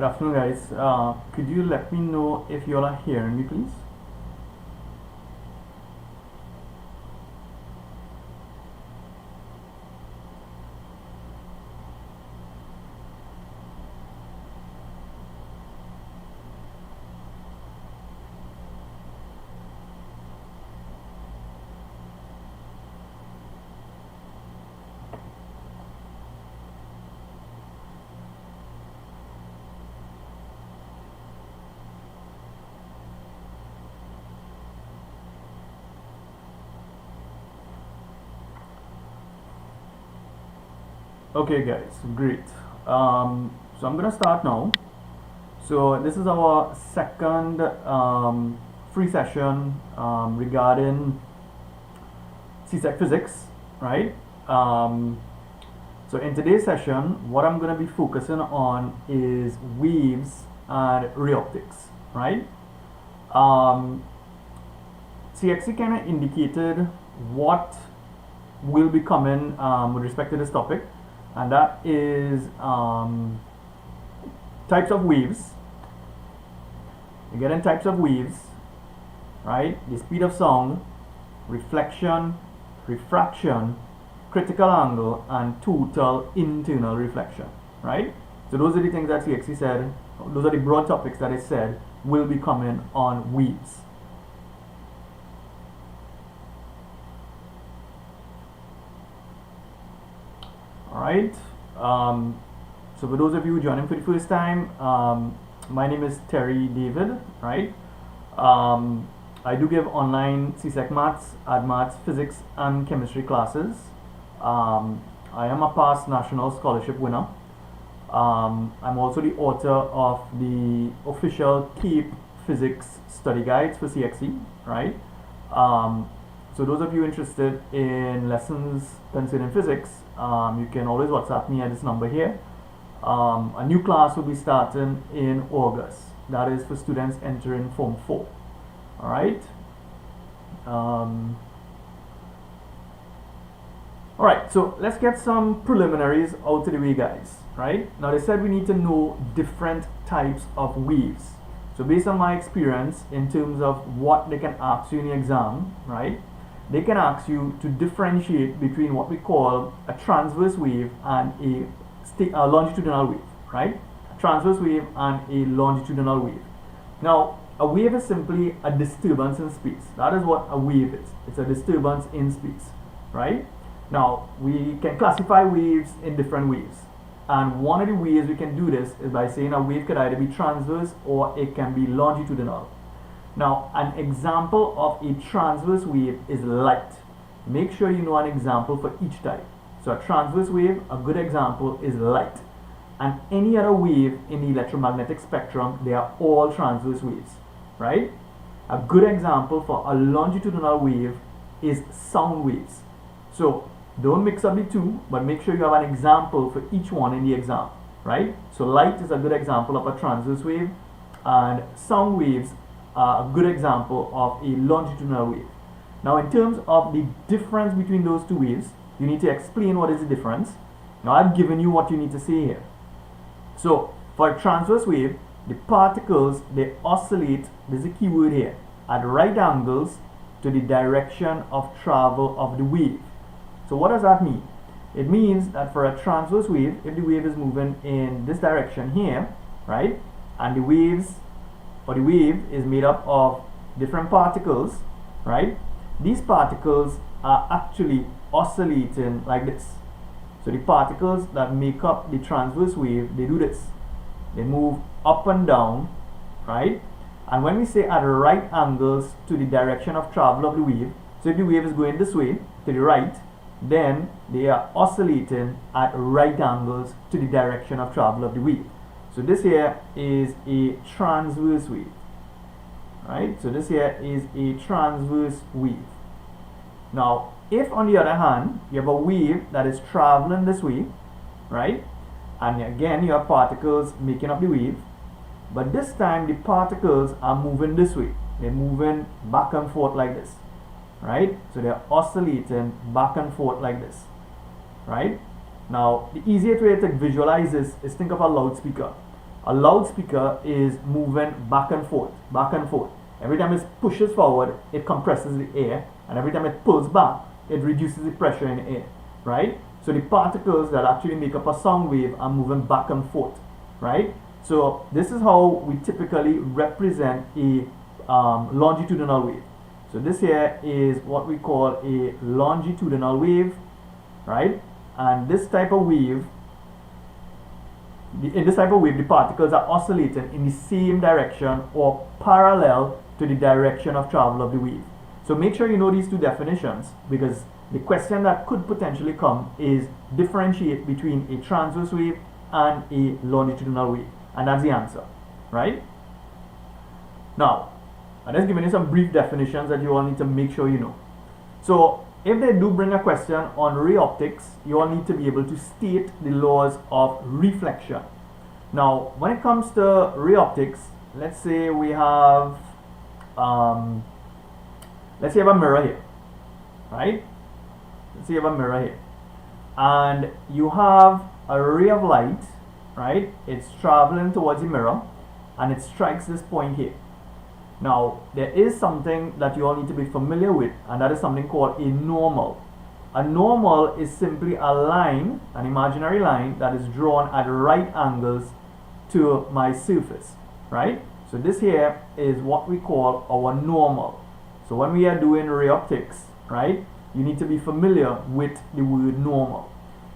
Good afternoon, guys. Could you let me know if you all are hearing me, please? Okay, guys, great. So I'm gonna start now. So this is our second free session regarding CSEC physics, right? So in today's session, what I'm gonna be focusing on is waves and ray optics, right? CXC kind of indicated what will be coming with respect to this topic, and that is types of waves. You're getting types of waves, right? The speed of sound, reflection, refraction, critical angle, and total internal reflection, right? So those are the things that CXC said, those are the broad topics that it said will be coming on waves. Alright, so for those of you joining for the first time, my name is Terry David, right? I do give online CSEC maths, AdMaths, physics, and chemistry classes. I am a past national scholarship winner. I'm also the author of the official CAPE physics study guides for CXC, right? So those of you interested in lessons concerning physics, you can always WhatsApp me at this number here. A new class will be starting in August. That is for students entering Form 4. Alright. Alright, so let's get some preliminaries out of the way, guys. Right? Now they said we need to know different types of waves. So based on my experience in terms of what they can ask you in the exam, right? They can ask you to differentiate between what we call a transverse wave and a longitudinal wave, right? A transverse wave and a longitudinal wave. Now, a wave is simply a disturbance in space. That is what a wave is. It's a disturbance in space, right? Now, we can classify waves in different ways. And one of the ways we can do this is by saying a wave could either be transverse or it can be longitudinal. Now, an example of a transverse wave is light. Make sure you know an example for each type. So a transverse wave, a good example is light. And any other wave in the electromagnetic spectrum, they are all transverse waves, right? A good example for a longitudinal wave is sound waves. So don't mix up the two, but make sure you have an example for each one in the exam, right? So light is a good example of a transverse wave, and sound waves are a good example of a longitudinal wave. Now, in terms of the difference between those two waves, you need to explain what is the difference. Now, I've given you what you need to say here. So, for a transverse wave, the particles, they oscillate, there's a key word here, at right angles to the direction of travel of the wave. So what does that mean? It means that for a transverse wave, if the wave is moving in this direction here, right, and the wave is made up of different particles, right, these particles are actually oscillating like this. So the particles that make up the transverse wave, they do this. They move up and down, right? And when we say at right angles to the direction of travel of the wave, so if the wave is going this way, to the right, then they are oscillating at right angles to the direction of travel of the wave. So this here is a transverse wave, right? So this here is a transverse wave. Now, if on the other hand, you have a wave that is traveling this way, right? And again, you have particles making up the wave, but this time the particles are moving this way. They're moving back and forth like this, right? So they're oscillating back and forth like this, right? Now, the easiest way to visualize this is think of a loudspeaker. A loudspeaker is moving back and forth, back and forth. Every time it pushes forward, it compresses the air, and every time it pulls back, it reduces the pressure in the air, right? So the particles that actually make up a sound wave are moving back and forth, right? So this is how we typically represent a longitudinal wave. So this here is what we call a longitudinal wave, right? And this type of wave, in this type of wave, the particles are oscillating in the same direction or parallel to the direction of travel of the wave. So make sure you know these two definitions, because the question that could potentially come is differentiate between a transverse wave and a longitudinal wave, and that's the answer, right? Now, I'm just giving you some brief definitions that you all need to make sure you know. So if they do bring a question on ray optics, you all need to be able to state the laws of reflection. Now, when it comes to ray optics, let's say we have let's say you have a mirror here, right? Let's say you have a mirror here, and you have a ray of light, right? It's traveling towards the mirror, and it strikes this point here. Now, there is something that you all need to be familiar with, and that is something called a normal. A normal is simply a line, an imaginary line, that is drawn at right angles to my surface, right? So this here is what we call our normal. So when we are doing ray optics, right, you need to be familiar with the word normal.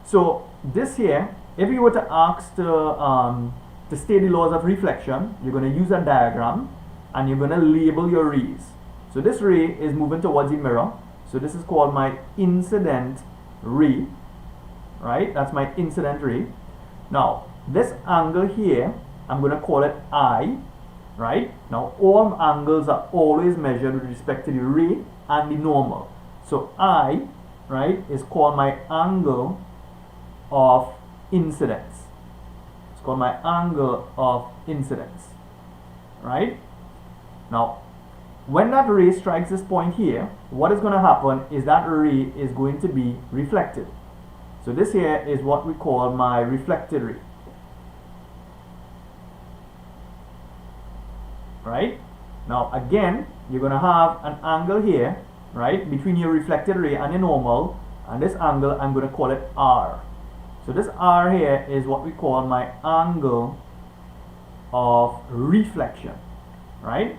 So this here, if you were to ask to state the laws of reflection, you're going to use a diagram, and you're going to label your rays. So this ray is moving towards the mirror. So this is called my incident ray, right? That's my incident ray. Now, this angle here, I'm going to call it I, right? Now, all angles are always measured with respect to the ray and the normal. So I, right, is called my angle of incidence. It's called my angle of incidence, right? Now, when that ray strikes this point here, what is going to happen is that ray is going to be reflected. So this here is what we call my reflected ray, right? Now again, you're going to have an angle here, right, between your reflected ray and your normal, and this angle I'm going to call it R. So this R here is what we call my angle of reflection, right?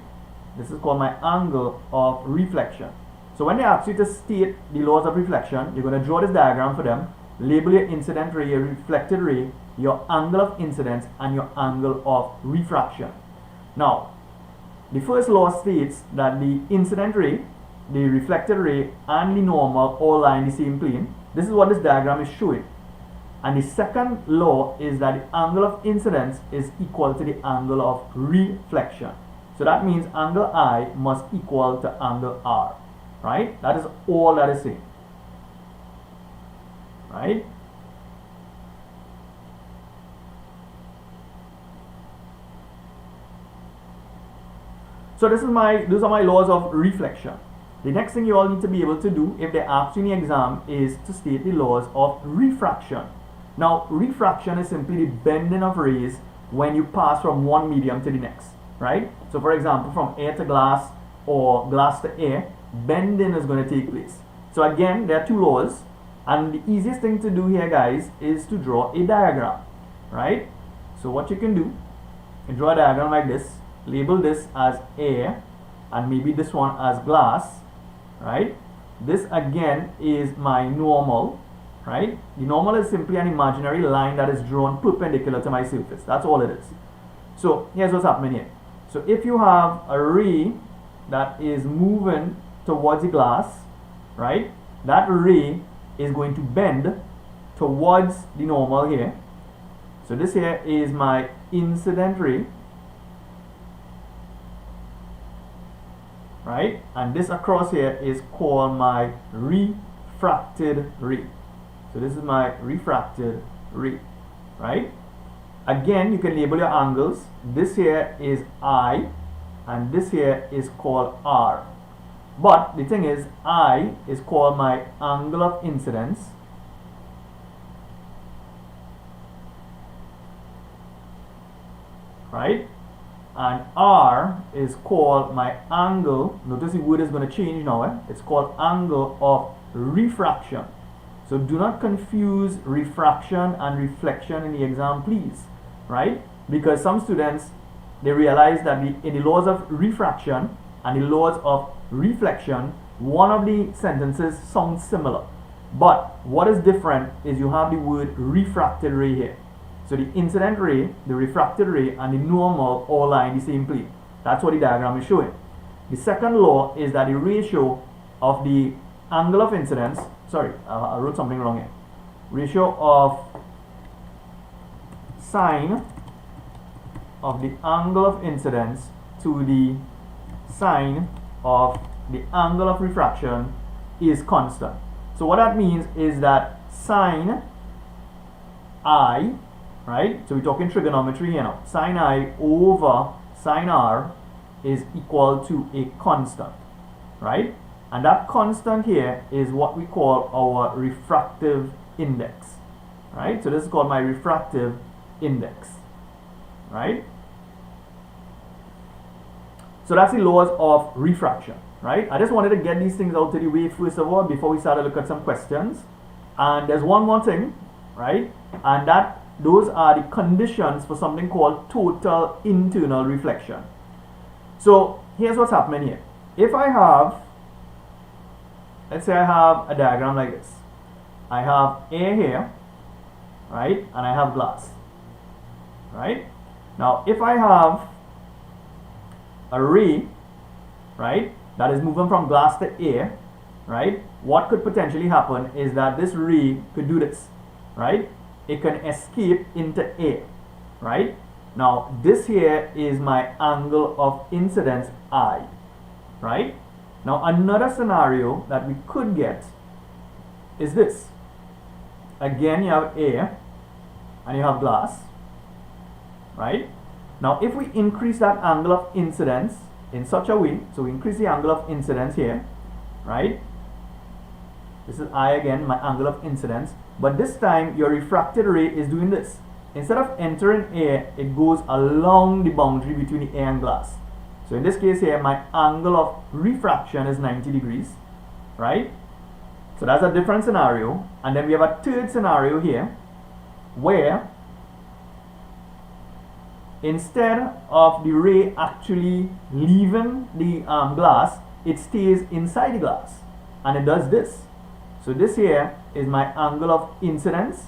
This is called my angle of reflection. So when they ask you to state the laws of reflection, you're going to draw this diagram for them, label your incident ray, your reflected ray, your angle of incidence, and your angle of refraction. Now, the first law states that the incident ray, the reflected ray, and the normal all lie in the same plane. This is what this diagram is showing. And the second law is that the angle of incidence is equal to the angle of reflection. So that means angle I must equal to angle R, right? That is all that is saying, right? So those are my laws of reflection. The next thing you all need to be able to do if they ask you in the exam is to state the laws of refraction. Now, refraction is simply the bending of rays when you pass from one medium to the next, right? So for example, from air to glass or glass to air, bending is going to take place. So again, there are two laws, and the easiest thing to do here, guys, is to draw a diagram, right? So what you can do, you draw a diagram like this, label this as air, and maybe this one as glass, right? This again is my normal, right? The normal is simply an imaginary line that is drawn perpendicular to my surface. That's all it is. So here's what's happening here. So if you have a ray that is moving towards the glass, right, that ray is going to bend towards the normal here. So this here is my incident ray, right, and this across here is called my refracted ray. So this is my refracted ray, right? Again, you can label your angles. This here is I, and this here is called R. But the thing is, I is called my angle of incidence, right? And R is called my angle. Notice the word is going to change now. It's called angle of refraction. So do not confuse refraction and reflection in the exam, please, right? Because some students, they realize that in the laws of refraction and the laws of reflection, one of the sentences sounds similar. But what is different is you have the word refracted ray here. So the incident ray, the refracted ray, and the normal all lie in the same plane. That's what the diagram is showing. The second law is that the ratio of the angle of incidence, sorry, I wrote something wrong here. Ratio of sine of the angle of incidence to the sine of the angle of refraction is constant. So what that means is that sine I, right? So we're talking trigonometry here now. Sine I over sine R is equal to a constant, right? And that constant here is what we call our refractive index, right? So this is called my refractive index, right? So that's the laws of refraction, right? I just wanted to get these things out of the way first of all before we start to look at some questions. And there's one more thing, right? And that those are the conditions for something called total internal reflection. So here's what's happening here. If I have, let's say I have a diagram like this. I have air here, right? And I have glass, right? Now if I have a ray, right, that is moving from glass to air, right, what could potentially happen is that this ray could do this, right? It can escape into air, right? Now this here is my angle of incidence I, right? Now another scenario that we could get is this. Again, you have air and you have glass, right? Now if we increase that angle of incidence in such a way, so we increase the angle of incidence here, right? This is I again, my angle of incidence, but this time your refracted ray is doing this. Instead of entering air, it goes along the boundary between the air and glass. So in this case here, my angle of refraction is 90 degrees, right? So that's a different scenario. And then we have a third scenario here where instead of the ray actually leaving the glass, it stays inside the glass and it does this. So this here is my angle of incidence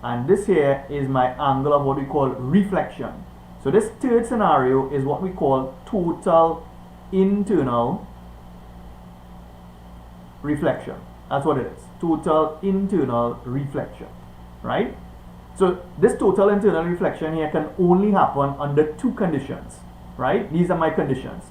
and this here is my angle of what we call reflection. So this third scenario is what we call total internal reflection. That's what it is. Total internal reflection, right? So this total internal reflection here can only happen under two conditions, right? These are my conditions.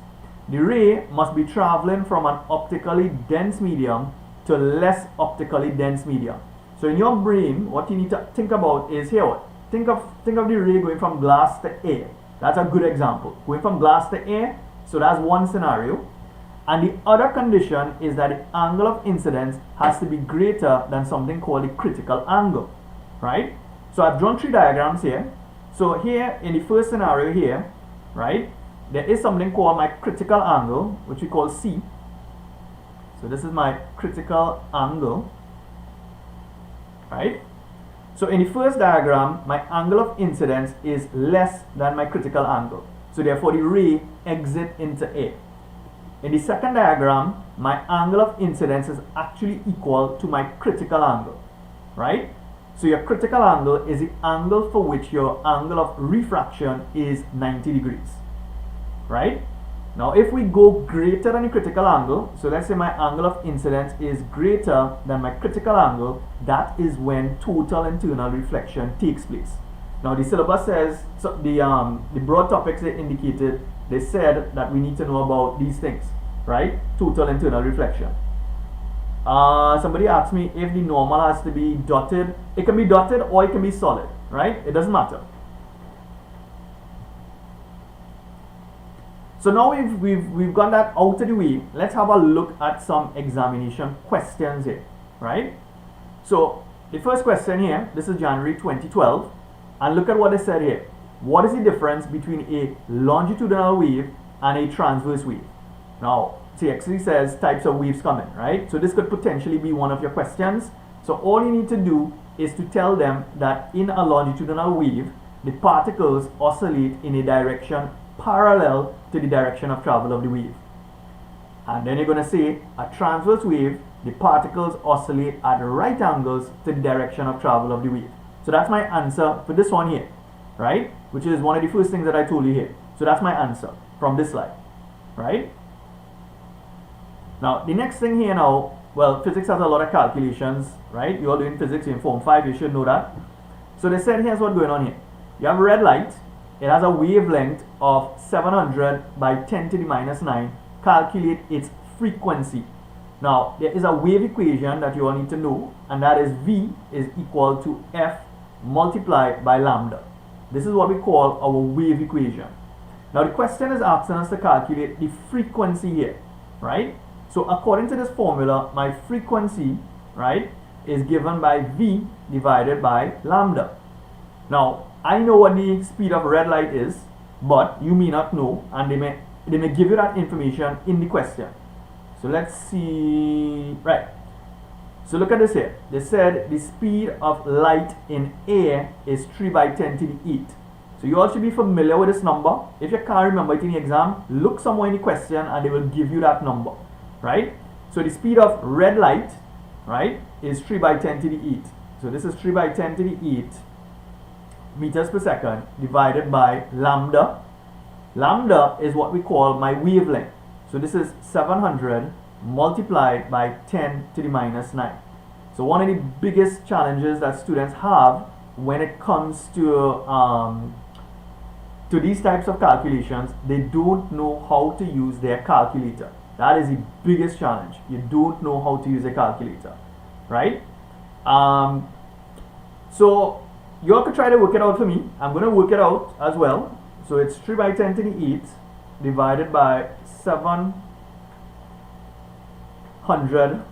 The ray must be traveling from an optically dense medium to a less optically dense medium. So in your brain, what you need to think about is here. Think of the ray going from glass to air. That's a good example. Going from glass to air. So that's one scenario. And the other condition is that the angle of incidence has to be greater than something called the critical angle, right? So I've drawn three diagrams here. So here in the first scenario here, right, there is something called my critical angle, which we call C. So this is my critical angle, right? So in the first diagram, my angle of incidence is less than my critical angle. So therefore the ray exits into air. In the second diagram, my angle of incidence is actually equal to my critical angle, right? So your critical angle is the angle for which your angle of refraction is 90 degrees, right? Now if we go greater than the critical angle, so let's say my angle of incidence is greater than my critical angle, that is when total internal reflection takes place. Now the syllabus says, so the broad topics they indicated, they said that we need to know about these things, right? Total internal reflection. Somebody asked me if the normal has to be dotted. It can be dotted or it can be solid, right? It doesn't matter. So now we've got that out of the way. Let's have a look at some examination questions here, right? So the first question here, this is January 2012, and look at what they said here. what is the difference between a longitudinal wave and a transverse wave? Now, CSEC says types of waves come in, right? So this could potentially be one of your questions. So all you need to do is to tell them that in a longitudinal wave, the particles oscillate in a direction parallel to the direction of travel of the wave. And then you're going to say a transverse wave, the particles oscillate at right angles to the direction of travel of the wave. So that's my answer for this one here, right? Which is one of the first things that I told you here. So that's my answer from this slide, right? Now, the next thing here now, well, physics has a lot of calculations, right? You're all doing physics in Form 5, you should know that. So they said here's what's going on here. You have a red light, it has a wavelength of 700 by 10 to the minus 9. Calculate its frequency. Now, there is a wave equation that you all need to know, and that is V is equal to F multiplied by lambda. This is what we call our wave equation. Now, the question is asking us to calculate the frequency here, right? So, according to this formula, my frequency, right, is given by V divided by lambda. Now, I know what the speed of red light is, but you may not know, and they may give you that information in the question. So let's see, right. So look at this here. They said the speed of light in air is 3 by 10 to the 8. So you all should be familiar with this number. If you can't remember it in the exam, look somewhere in the question and they will give you that number, right? So the speed of red light, right, is 3 by 10 to the 8. So this is 3 by 10 to the 8 meters per second divided by lambda. Lambda is what we call my wavelength. So this is 700 multiplied by 10 to the minus 9. So one of the biggest challenges that students have when it comes to these types of calculations, they don't know how to use their calculator. That is the biggest challenge. You don't know how to use a calculator, right? So you all could try to work it out for me. I'm going to work it out as well. So it's 3 by 10 to the 8 divided by 700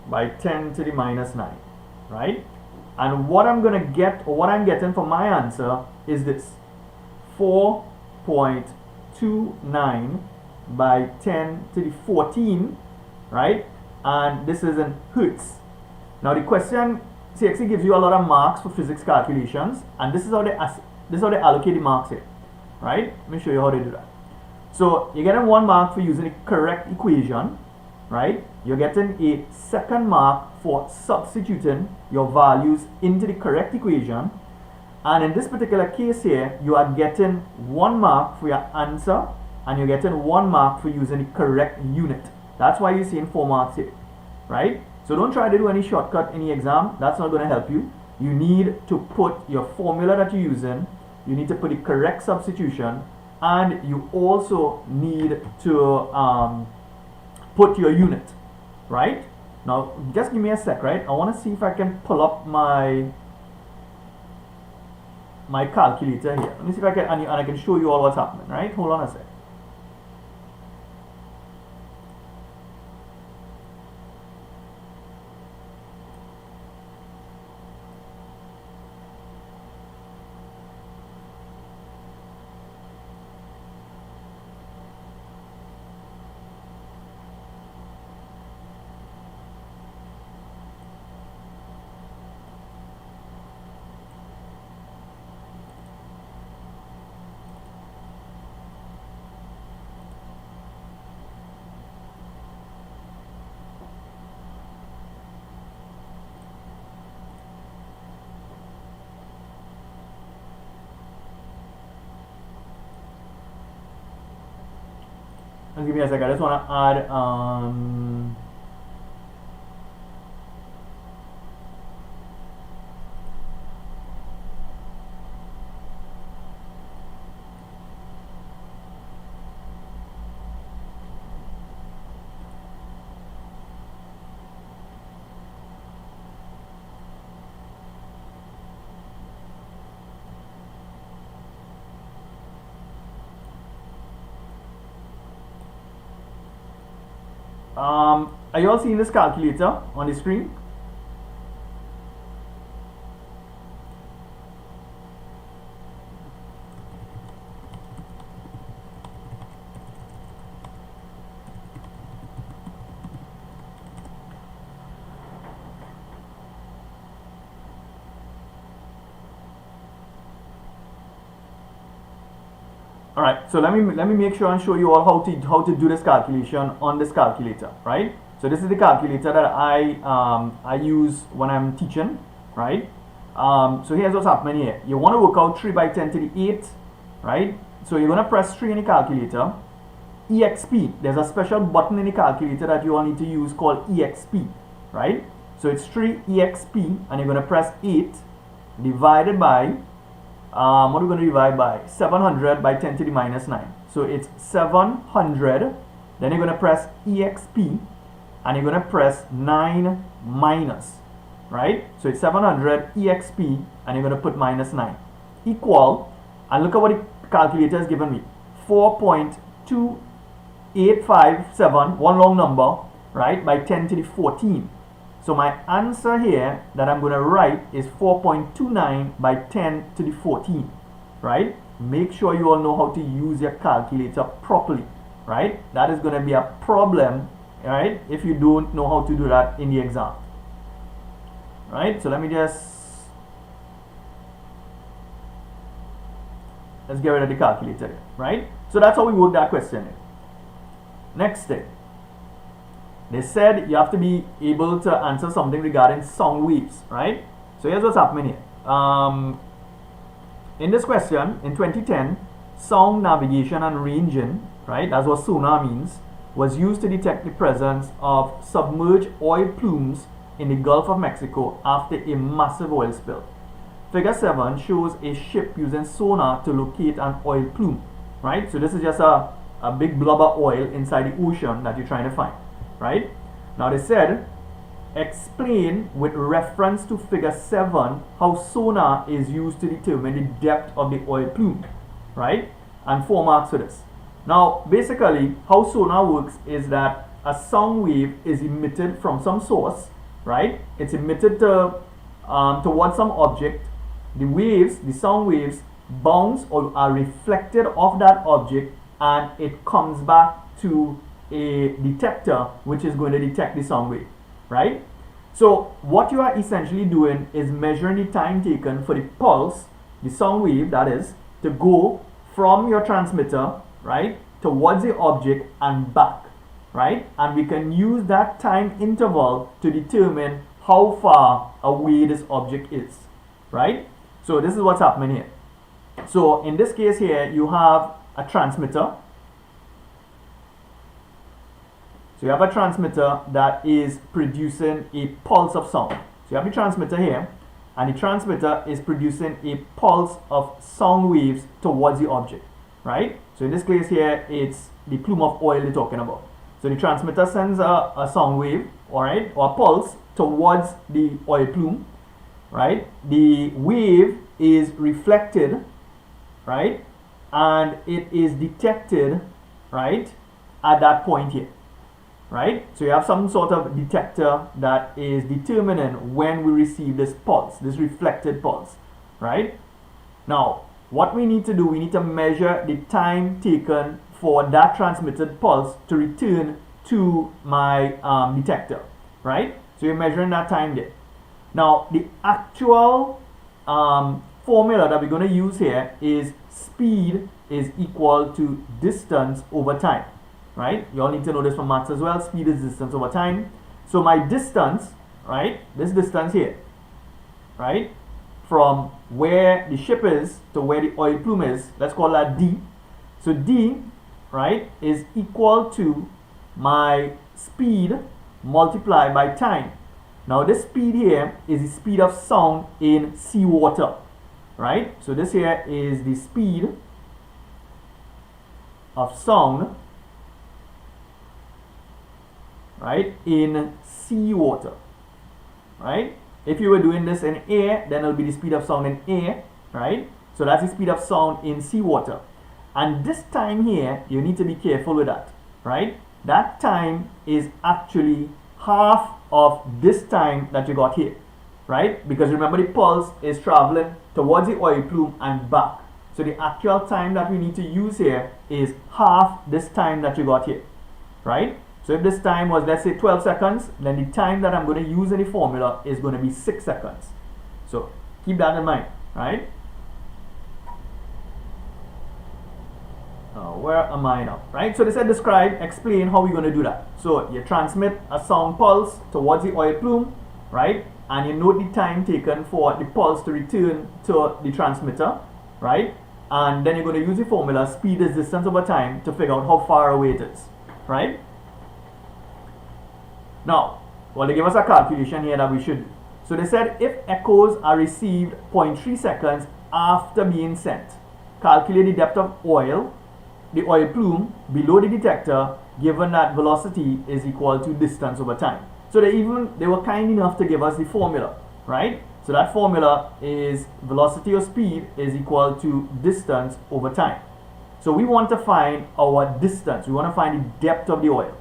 by 10 to the minus 9, right? And what I'm going to get, or what I'm getting for my answer is this: 4.29 by 10 to the 14, right? And this is in hertz. Now the question, CSEC gives you a lot of marks for physics calculations, and this is how they allocate the marks here, right? Let me show you how they do that. So you're getting 1 mark for using the correct equation, right? You're getting a second mark for substituting your values into the correct equation, and in this particular case here, you are getting 1 mark for your answer, and you're getting 1 mark for using the correct unit. That's why you're seeing 4 marks here, right? So don't try to do any shortcut in the exam. That's not going to help you. You need to put your formula that you're using. You need to put the correct substitution, and you also need to put your unit, right? Now, just give me a sec, right? I want to see if I can pull up my calculator here. Let me see if I can, and I can show you all what's happening, right? Hold on a sec. And give me a second. I just want to add are you all seeing this calculator on the screen? Alright, so let me make sure and show you all how to do this calculation on this calculator, right? So this is the calculator that I use when I'm teaching, right? So here's what's happening here. You want to work out 3 by 10 to the 8, right? So you're going to press 3 in the calculator. EXP, there's a special button in the calculator that you all need to use called EXP, right? So it's 3 EXP, and you're going to press 8 divided by what are we going to divide by? 700 by 10 to the minus 9. So it's 700. Then you're going to press EXP, and you're going to press 9 minus, right? So it's 700 EXP, and you're going to put minus 9 equal, and look at what the calculator has given me, 4.2857, one long number, right, by 10 to the 14. So my answer here that I'm going to write is 4.29 by 10 to the 14, right? Make sure you all know how to use your calculator properly, right? That is going to be a problem, right, if you don't know how to do that in the exam, right? So let's get rid of the calculator, right? So that's how we work that question. Next thing. They said you have to be able to answer something regarding sound waves, right? So here's what's happening here. In this question, in 2010, sound navigation and ranging, right, that's what sonar means, was used to detect the presence of submerged oil plumes in the Gulf of Mexico after a massive oil spill. Figure 7 shows a ship using sonar to locate an oil plume, right? So this is just a big blob of oil inside the ocean that you're trying to find. Right? Now they said, explain with reference to figure 7 how sonar is used to determine the depth of the oil plume, right? And 4 marks for this. Now basically how sonar works is that a sound wave is emitted from some source, right? It's emitted to towards some object. The waves, the sound waves, bounce or are reflected off that object, and it comes back to a detector which is going to detect the sound wave, right? So what you are essentially doing is measuring the time taken for the pulse, the sound wave that is, to go from your transmitter, right, towards the object and back, right? And we can use that time interval to determine how far away this object is, right? So this is what's happening here. So in this case here, you have a transmitter. So you have a transmitter that is producing a pulse of sound. So you have the transmitter here, and the transmitter is producing a pulse of sound waves towards the object, right? So in this case here, it's the plume of oil they're talking about. So the transmitter sends a sound wave, all right, or a pulse towards the oil plume, right? The wave is reflected, right? And it is detected, right, at that point here. Right? So you have some sort of detector that is determining when we receive this pulse, this reflected pulse, right? Now, what we need to do, we need to measure the time taken for that transmitted pulse to return to my detector, right? So you're measuring that time there. Now, the actual formula that we're going to use here is speed is equal to distance over time. Right? You all need to know this from maths as well. Speed is distance over time. So my distance, right? This distance here, right? From where the ship is to where the oil plume is, let's call that D. So D, right, is equal to my speed multiplied by time. Now this speed here is the speed of sound in seawater, right? So this here is the speed of sound, right, in seawater, right? If you were doing this in air, then it'll be the speed of sound in air, right? So that's the speed of sound in seawater. And this time here, you need to be careful with that, right? That time is actually half of this time that you got here, right? Because remember, the pulse is traveling towards the oil plume and back. So the actual time that we need to use here is half this time that you got here, right? So if this time was, let's say, 12 seconds, then the time that I'm going to use in the formula is going to be 6 seconds. So keep that in mind, right? where am I now? Right? So they said describe, explain how we're going to do that. So you transmit a sound pulse towards the oil plume, right? And you note the time taken for the pulse to return to the transmitter, right? And then you're going to use the formula speed is distance over time to figure out how far away it is, right? Now, well, they give us a calculation here that we should do. So they said if echoes are received 0.3 seconds after being sent, calculate the depth of the oil plume below the detector, given that velocity is equal to distance over time. So they were kind enough to give us the formula, right? So that formula is velocity or speed is equal to distance over time. So we want to find our distance. We want to find the depth of the oil.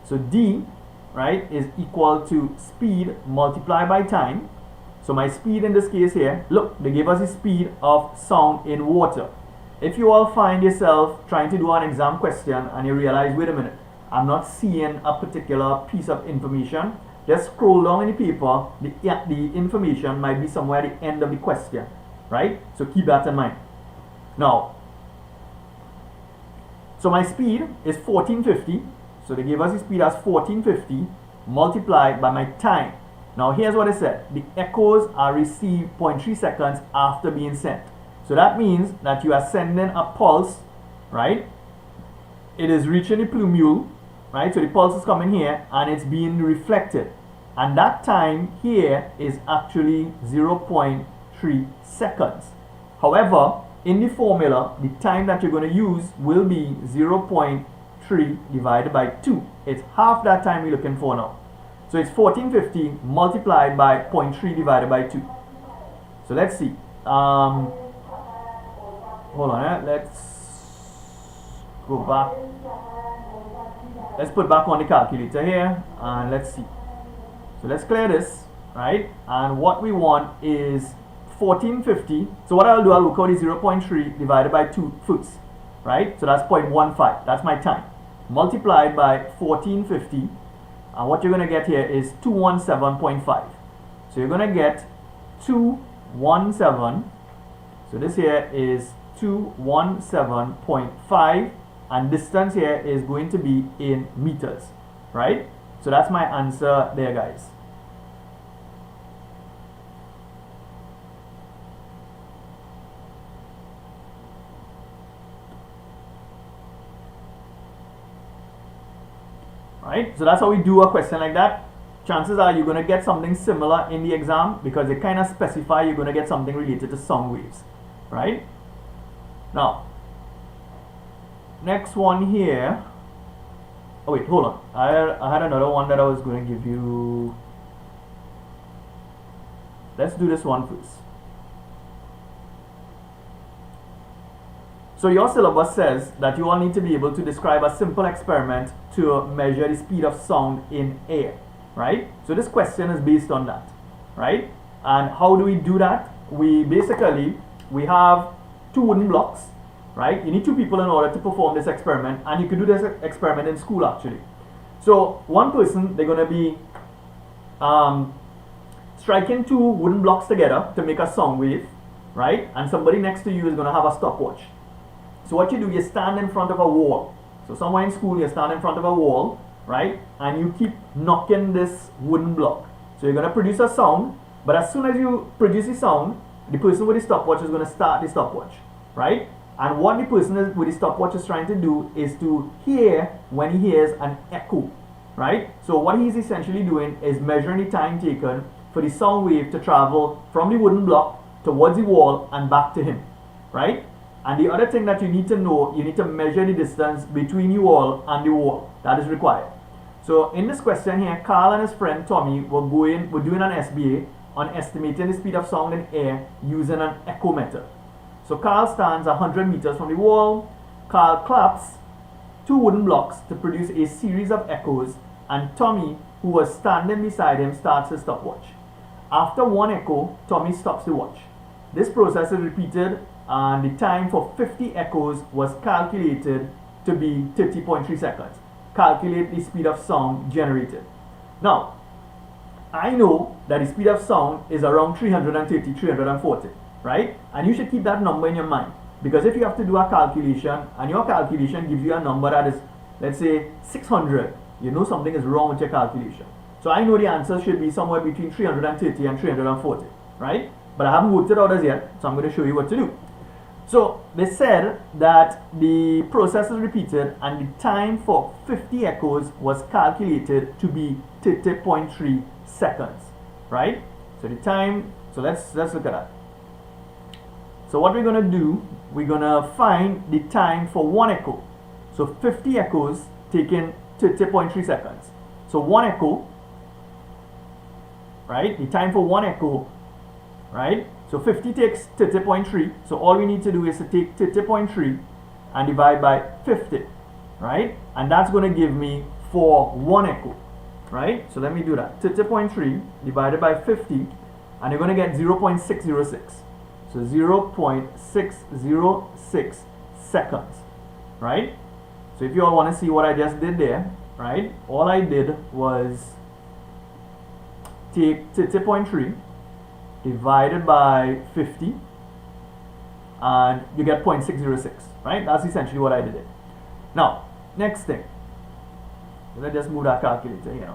So D, right, is equal to speed multiplied by time. So my speed in this case here, look, they gave us the speed of sound in water. If you all find yourself trying to do an exam question and you realize, wait a minute, I'm not seeing a particular piece of information, just scroll down in the paper, the information might be somewhere at the end of the question, right? So keep that in mind. Now, so my speed is 1450. So they gave us the speed as 1450 multiplied by my time. Now here's what it said. The echoes are received 0.3 seconds after being sent. So that means that you are sending a pulse, right? It is reaching the plumule, right? So the pulse is coming here and it's being reflected. And that time here is actually 0.3 seconds. However, in the formula, the time that you're going to use will be 0.3 divided by 2. It's half that time we're looking for now. So it's 1450 multiplied by 0.3 divided by 2. So let's see. Hold on, let's go back. Let's put back on the calculator here and let's see. So let's clear this, right? And what we want is 1450. So what I'll do, I'll work out is 0.3 divided by 2 first, right? So that's 0.15. That's my time. Multiplied by 1450. And what you're going to get here is 217.5. So you're going to get 217. So this here is 217.5. And distance here is going to be in meters, right? So that's my answer there, guys. Right? So that's how we do a question like that. Chances are you're going to get something similar in the exam because they kind of specify you're going to get something related to sound waves, right? Now, next one here. Oh wait, hold on. I had another one that I was going to give you. Let's do this one first. So your syllabus says that you all need to be able to describe a simple experiment to measure the speed of sound in air, right? So this question is based on that, right? And how do we do that? We have 2 wooden blocks, right? You need 2 people in order to perform this experiment, and you can do this experiment in school actually. So one person, they're going to be striking 2 wooden blocks together to make a sound wave, right? And somebody next to you is going to have a stopwatch. So what you do, you stand in front of a wall. So somewhere in school, you stand in front of a wall, right? And you keep knocking this wooden block. So you're going to produce a sound, but as soon as you produce the sound, the person with the stopwatch is going to start the stopwatch, right? And what the person with the stopwatch is trying to do is to hear when he hears an echo, right? So what he's essentially doing is measuring the time taken for the sound wave to travel from the wooden block towards the wall and back to him, right? And the other thing that you need to know, you need to measure the distance between you all and the wall. That is required. So in this question here, Carl and his friend Tommy were doing an SBA on estimating the speed of sound in air using an echo method. So Carl stands 100 meters from the wall. Carl claps 2 wooden blocks to produce a series of echoes, and Tommy, who was standing beside him, starts his stopwatch. After 1 echo, Tommy stops the watch. This process is repeated, and the time for 50 echoes was calculated to be 30.3 seconds. Calculate the speed of sound generated. Now, I know that the speed of sound is around 330, 340, right? And you should keep that number in your mind. Because if you have to do a calculation and your calculation gives you a number that is, let's say, 600, you know something is wrong with your calculation. So I know the answer should be somewhere between 330 and 340, right? But I haven't worked it out as yet, so I'm going to show you what to do. So they said that the process is repeated and the time for 50 echoes was calculated to be 30.3 seconds, right? So the time, so let's look at that. So what we're going to do, we're going to find the time for one echo. So 50 echoes taking 30.3 seconds. So one echo, right? The time for one echo, right? So 50 takes 30.3. So all we need to do is to take 30.3 and divide by 50, right? And that's going to give me for one echo, right? So let me do that. 30.3 divided by 50, and you're going to get 0.606. So 0.606 seconds, right? So if you all want to see what I just did there, right? All I did was take 30.3 divided by 50 and you get 0.606, right? That's essentially what I did it. Now, next thing. Let's just move that calculator here.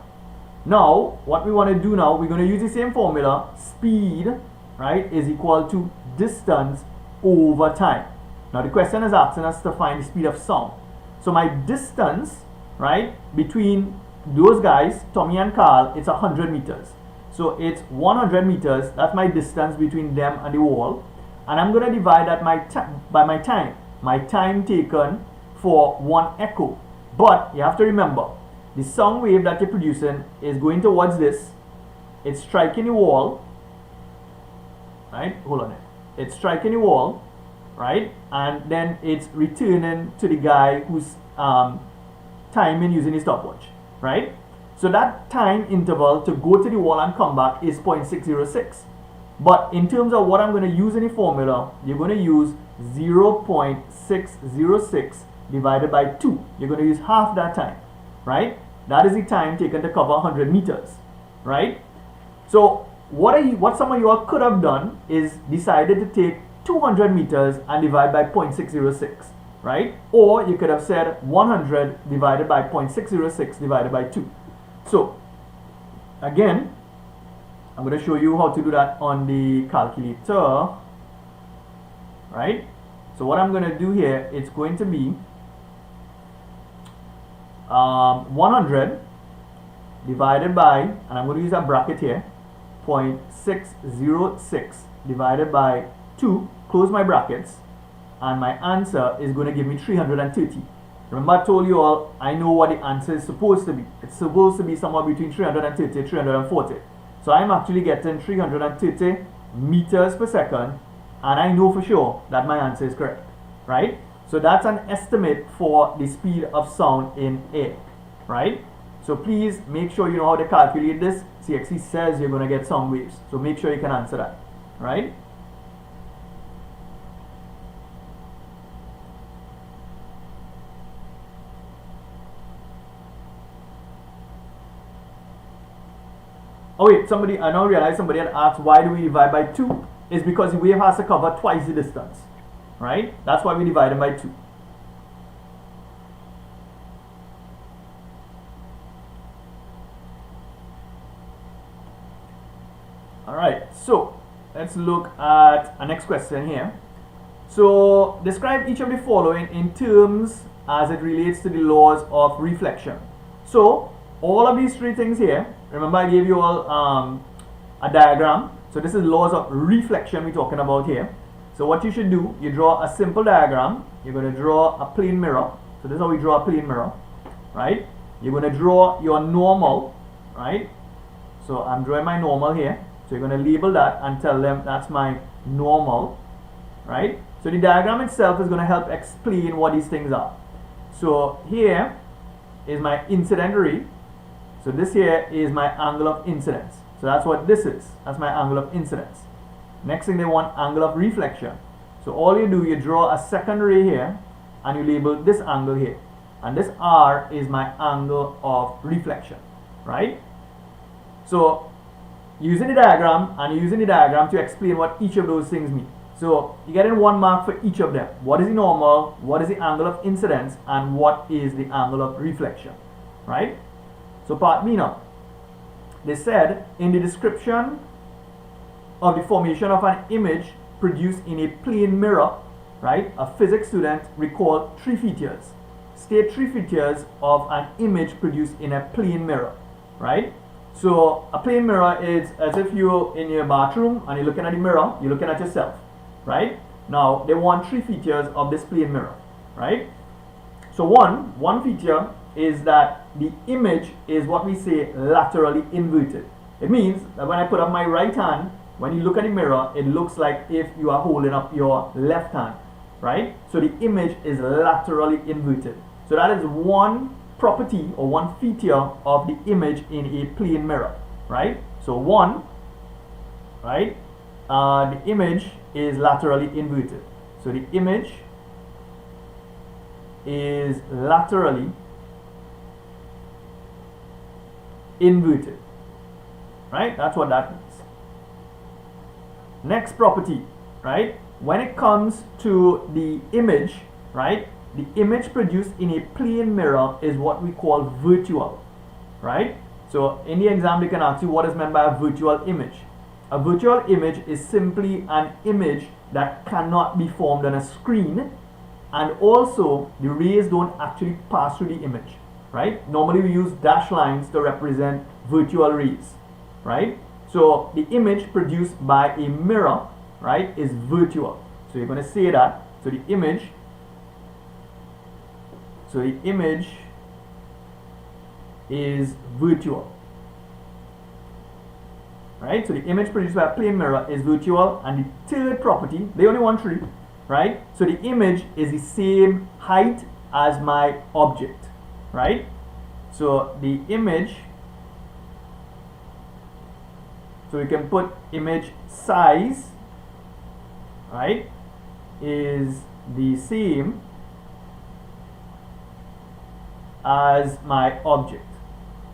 Now, what we want to do now, we're going to use the same formula. Speed, right, is equal to distance over time. Now, the question is asking us to find the speed of sound. So my distance, right, between those guys, Tommy and Carl, it's 100 meters. So it's 100 meters. That's my distance between them and the wall. And I'm going to divide that by my time. My time taken for one echo. But you have to remember, the sound wave that you're producing is going towards this. It's striking the wall. Right? Hold on. It's striking the wall. Right? And then it's returning to the guy who's timing using his stopwatch. Right? So that time interval to go to the wall and come back is 0.606. But in terms of what I'm going to use in the formula, you're going to use 0.606 divided by 2. You're going to use half that time, right? That is the time taken to cover 100 meters, right? So what some of you all could have done is decided to take 200 meters and divide by 0.606, right? Or you could have said 100 divided by 0.606 divided by 2. So, again, I'm going to show you how to do that on the calculator, right? So what I'm going to do here, it's going to be 100 divided by, and I'm going to use a bracket here, 0.606 divided by 2, close my brackets, and my answer is going to give me 330. Remember I told you all, I know what the answer is supposed to be. It's supposed to be somewhere between 330 and 340. So I'm actually getting 330 meters per second, and I know for sure that my answer is correct, right? So that's an estimate for the speed of sound in air, right? So please make sure you know how to calculate this. CSEC says you're going to get sound waves, so make sure you can answer that, right? Oh wait, I now realize somebody had asked why do we divide by 2? It's because the wave has to cover twice the distance, right? That's why we divide them by 2. Alright, so let's look at our next question here. So describe each of the following in terms as it relates to the laws of reflection. So all of these three things here, remember I gave you all a diagram. So this is laws of reflection we're talking about here. So what you should do, you draw a simple diagram. You're going to draw a plane mirror. So this is how we draw a plane mirror, right? You're going to draw your normal, right? So I'm drawing my normal here. So you're going to label that and tell them that's my normal, right? So the diagram itself is going to help explain what these things are. So here is my incident ray. So this here is my angle of incidence. So that's what this is. That's my angle of incidence. Next thing they want, angle of reflection. So all you do, you draw a second ray here and you label this angle here. And this R is my angle of reflection, right? So using the diagram, and using the diagram to explain what each of those things mean. So you're getting 1 mark for each of them. What is the normal, what is the angle of incidence, and what is the angle of reflection, right? So part B now. They said in the description of the formation of an image produced in a plane mirror, right, a physics student recalled 3 features. State 3 features of an image produced in a plane mirror, right? So a plane mirror is as if you're in your bathroom and you're looking at the mirror, you're looking at yourself, right? Now they want 3 features of this plane mirror, right? So one feature is that the image is what we say laterally inverted. It means that when I put up my right hand, when you look at the mirror, it looks like if you are holding up your left hand, right? So the image is laterally inverted. So that is one property or one feature of the image in a plane mirror, right? So one, right, the image is laterally inverted. So the image is laterally inverted, right? That's what that means. Next property, right? When it comes to the image, right, the image produced in a plane mirror is what we call virtual, right? So in the exam they can ask you what is meant by a virtual image. A virtual image is simply an image that cannot be formed on a screen, and also the rays don't actually pass through the image, right? Normally we use dashed lines to represent virtual rays, right? So the image produced by a mirror, right, is virtual. So you're going to say that. So the image is virtual, right? So the image produced by a plane mirror is virtual. And the third property, they only want 3, right? So the image is the same height as my object, right? So the image, so we can put image size, right, is the same as my object,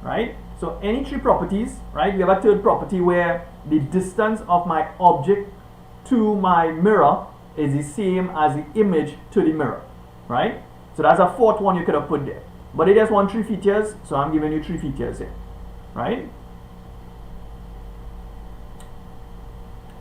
right? So any 3 properties, right? We have a third property where the distance of my object to my mirror is the same as the image to the mirror, right? So that's a 4th one you could have put there. But it just want 3 features, so I'm giving you 3 features here, right?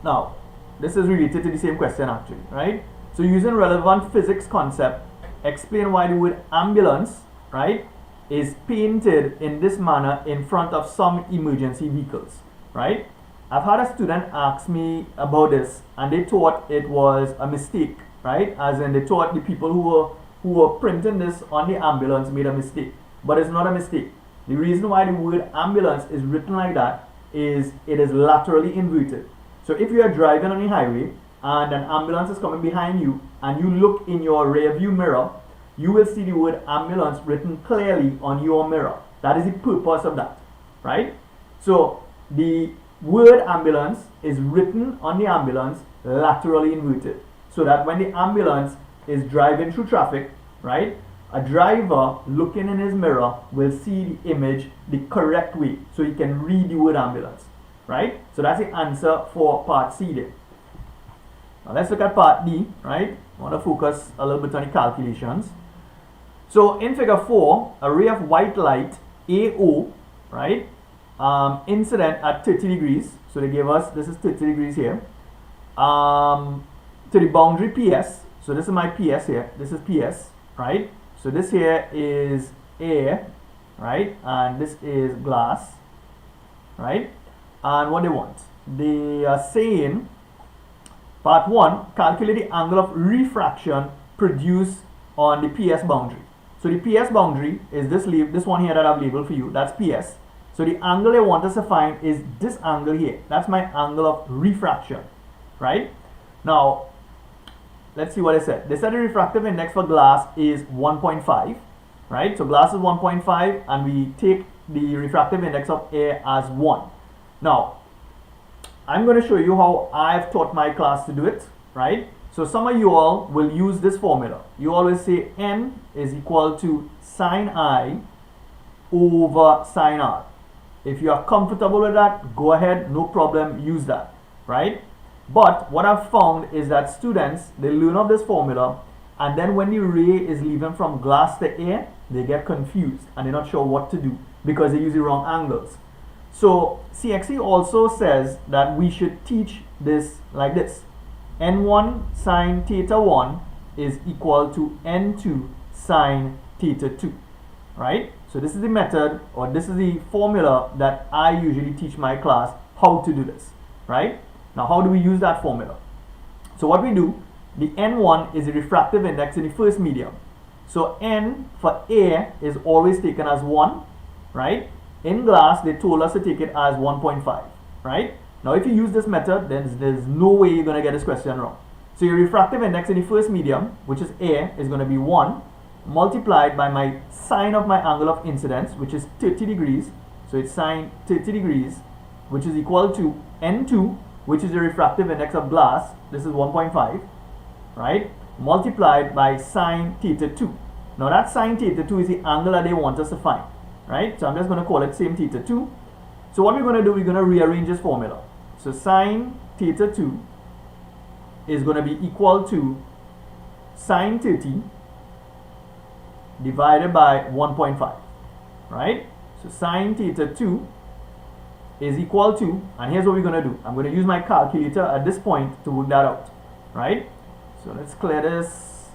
Now, this is related to the same question actually, right? So using relevant physics concept, explain why the word ambulance, right, is painted in this manner in front of some emergency vehicles, right? I've had a student ask me about this and they thought it was a mistake, right? As in they thought the people who were printing this on the ambulance made a mistake, but it's not a mistake. The reason why the word ambulance is written like that is it is laterally inverted. So if you are driving on the highway and an ambulance is coming behind you and you look in your rear view mirror, you will see the word ambulance written clearly on your mirror. That is the purpose of that, right? So the word ambulance is written on the ambulance laterally inverted, so that when the ambulance is driving through traffic, right, a driver looking in his mirror will see the image the correct way, so he can read the word ambulance, right? So that's the answer for part C there. Now let's look at part D, right? I want to focus a little bit on the calculations. So in figure 4, a ray of white light AO, right, incident at 30 degrees. So they gave us, this is 30 degrees here, to the boundary PS. So this is my PS here, this is PS, right? So this here is air, right, and this is glass, right? And what they want, they are saying, part 1, calculate the angle of refraction produced on the PS boundary. So the PS boundary is this one here that I've labeled for you, that's PS. So the angle they want us to find is this angle here. That's my angle of refraction, right? Now, let's see what they said. They said the refractive index for glass is 1.5, right? So glass is 1.5 and we take the refractive index of air as 1. Now, I'm going to show you how I've taught my class to do it, right? So some of you all will use this formula. You always say N is equal to sine I over sine R. If you are comfortable with that, go ahead, no problem, use that, right? But what I've found is that students, they learn of this formula, and then when the ray is leaving from glass to air, they get confused and they're not sure what to do because they use the wrong angles. So CXC also says that we should teach this like this. N1 sine theta 1 is equal to N2 sine theta 2, right? So this is the method, or this is the formula that I usually teach my class how to do this, right? Now how do we use that formula? So what we do, the N1 is the refractive index in the first medium. So N for air is always taken as 1, right? In glass, they told us to take it as 1.5, right? Now if you use this method, then there's no way you're going to get this question wrong. So your refractive index in the first medium, which is air, is going to be 1 multiplied by my sine of my angle of incidence, which is 30 degrees. So it's sine 30 degrees, which is equal to N2, which is the refractive index of glass. This is 1.5, right? Multiplied by sine theta 2. Now that sine theta 2 is the angle that they want us to find, right? So I'm just going to call it same theta 2. So what we're going to do, we're going to rearrange this formula. So sine theta 2 is going to be equal to sine 30 divided by 1.5, right? So sine theta 2 is equal to, and here's what we're going to do. I'm going to use my calculator at this point to work that out, right? So let's clear this.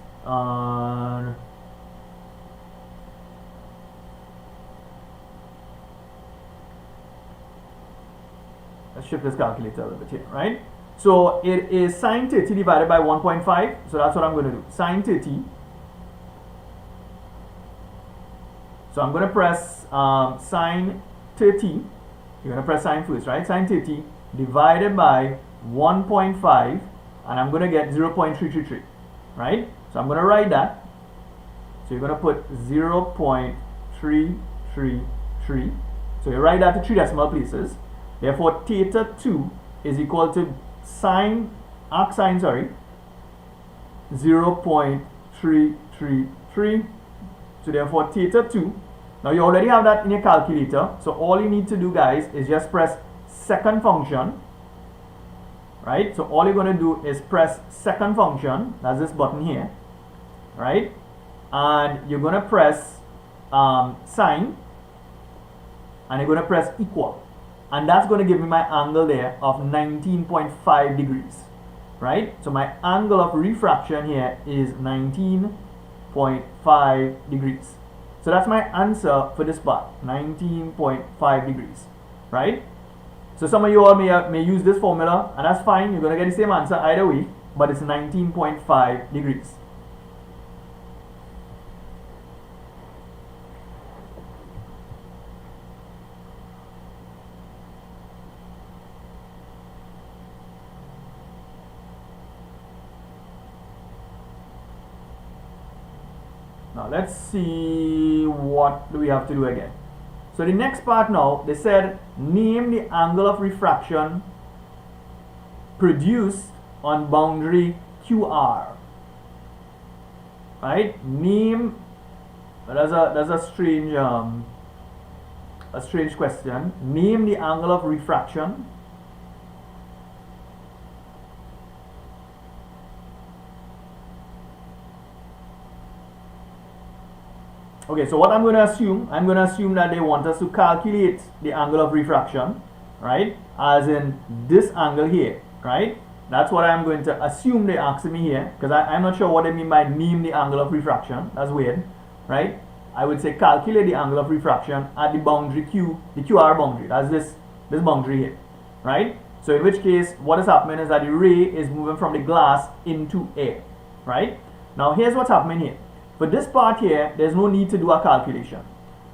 Let's shift this calculator a little bit here, right? So it is sine 30 divided by 1.5. So that's what I'm going to do. Sine 30. So I'm going to press sine 30. You're going to press sine first, right? Sine 30 divided by 1.5, and I'm going to get 0.333, right? So I'm going to write that. So you're going to put 0.333. So you write that to 3 decimal places. Therefore, theta 2 is equal to sine, arc sine, 0.333. So therefore, theta 2. Now you already have that in your calculator. So all you need to do, guys, is just press second function, right? So all you're going to do is press second function. That's this button here, right? And you're going to press sine, and you're going to press equal. And that's going to give me my angle there of 19.5 degrees, right? So my angle of refraction here is 19.5 degrees. So that's my answer for this part, 19.5 degrees, right? So some of you all may use this formula, and that's fine. You're going to get the same answer either way, but it's 19.5 degrees. Now let's see what do we have to do again. So the next part now, they said name the angle of refraction produced on boundary QR. Right? Name. That's a strange question. Name the angle of refraction Okay, so what I'm going to assume that they want us to calculate the angle of refraction, right? As in this angle here, right? That's what I'm going to assume they're asking me here, because I'm not sure what they mean by name the angle of refraction. That's weird, right? I would say calculate the angle of refraction at the boundary Q, the QR boundary. That's this boundary here, right? So in which case, what is happening is that the ray is moving from the glass into air, right? Now here's what's happening here. For this part here, there's no need to do a calculation,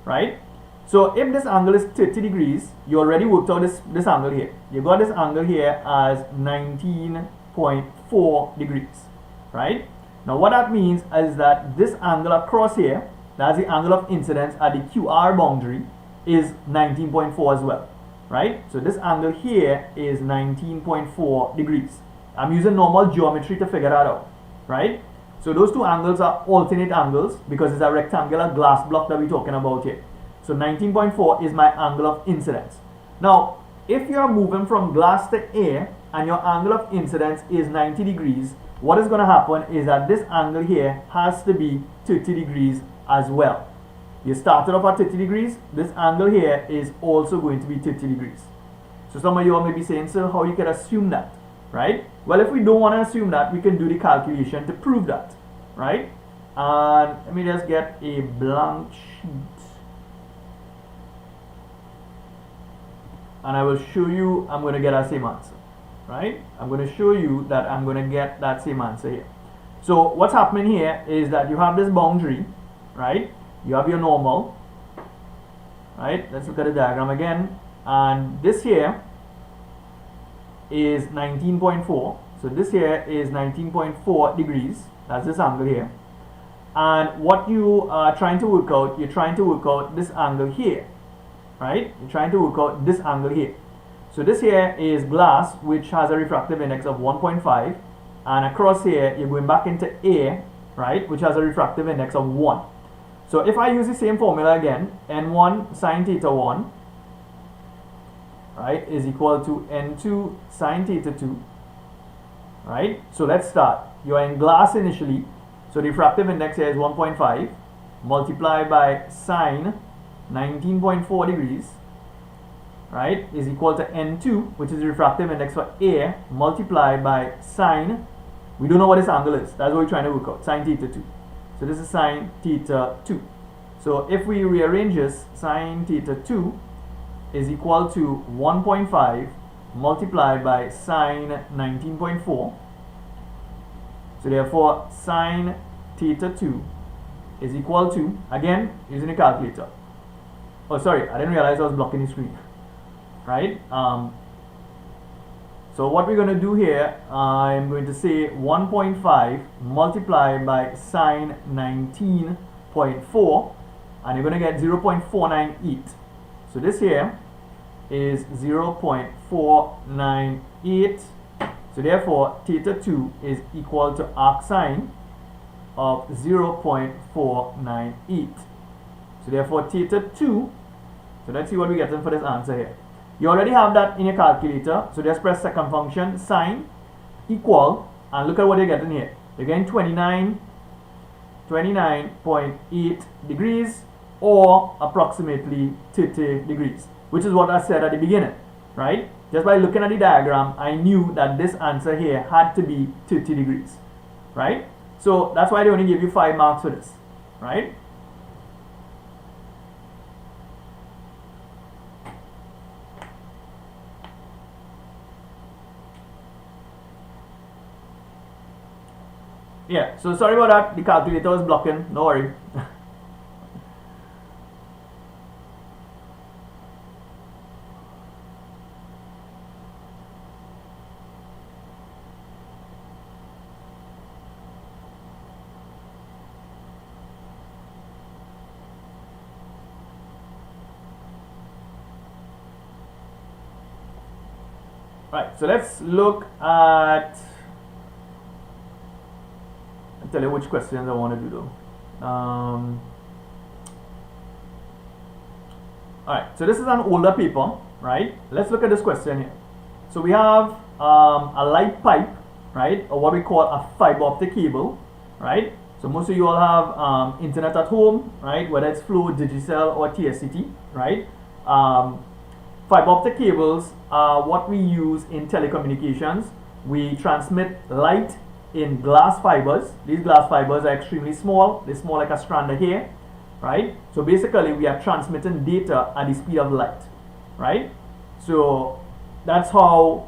right? So if this angle is 30 degrees, you already worked out this angle here. You got this angle here as 19.4 degrees, right? Now what that means is that this angle across here, that's the angle of incidence at the QR boundary, is 19.4 as well, right? So this angle here is 19.4 degrees. I'm using normal geometry to figure that out, right? So those two angles are alternate angles because it's a rectangular glass block that we're talking about here. So 19.4 is my angle of incidence. Now, if you are moving from glass to air, and your angle of incidence is 90 degrees, what is going to happen is that this angle here has to be 30 degrees as well. You started off at 30 degrees, this angle here is also going to be 30 degrees. So some of you all may be saying, so how you can assume that, right? Well, if we don't want to assume that, we can do the calculation to prove that, right? And let me just get a blank sheet. And I will show you, I'm going to get that same answer, right? I'm going to show you that I'm going to get that same answer here. So what's happening here is that you have this boundary, right? You have your normal, right? Let's look at the diagram again. And this here is 19.4. So this here is 19.4 degrees. That's this angle here. And what you are trying to work out, you're trying to work out this angle here, right? You're trying to work out this angle here. So this here is glass, which has a refractive index of 1.5, and across here you're going back into air, right, which has a refractive index of 1. So if I use the same formula again, n1 sine theta 1, right, is equal to n2 sine theta 2, right? So let's start. You are in glass initially, so the refractive index here is 1.5 multiplied by sine 19.4 degrees, right, is equal to n2, which is the refractive index for air, multiplied by sine, we don't know what this angle is, that's what we're trying to work out, sine theta 2. So this is sine theta 2. So if we rearrange this, sine theta 2 is equal to 1.5 multiplied by sine 19.4. So therefore sine theta 2 is equal to, again using a calculator. Oh sorry, I didn't realize I was blocking the screen. Right? So what we're going to do here, I'm going to say 1.5 multiplied by sine 19.4, and you're going to get 0.498. So this here is 0.498. So therefore theta 2 is equal to arc sine of 0.498. So therefore theta 2, so let's see what we're getting for this answer here. You already have that in your calculator, so just press second function, sine equal, and look at what you're getting here. You're getting 29.8 degrees, or approximately 30 degrees, which is what I said at the beginning, right? Just by looking at the diagram, I knew that this answer here had to be 30 degrees, right? So that's why they only give you 5 marks for this, right? Yeah, so sorry about that, the calculator was blocking, no worry. Right, so let's look at, I'll tell you which questions I want to do though. Alright, so this is an older paper, right? Let's look at this question here. So we have a light pipe, right? Or what we call a fiber optic cable, right? So most of you all have internet at home, right? Whether it's Flow, Digicel, or TSCT, right? Fiber optic cables are what we use in telecommunications. We transmit light in glass fibers. These glass fibers are extremely small. They're small like a strand of hair, right? So basically we are transmitting data at the speed of light, right? So that's how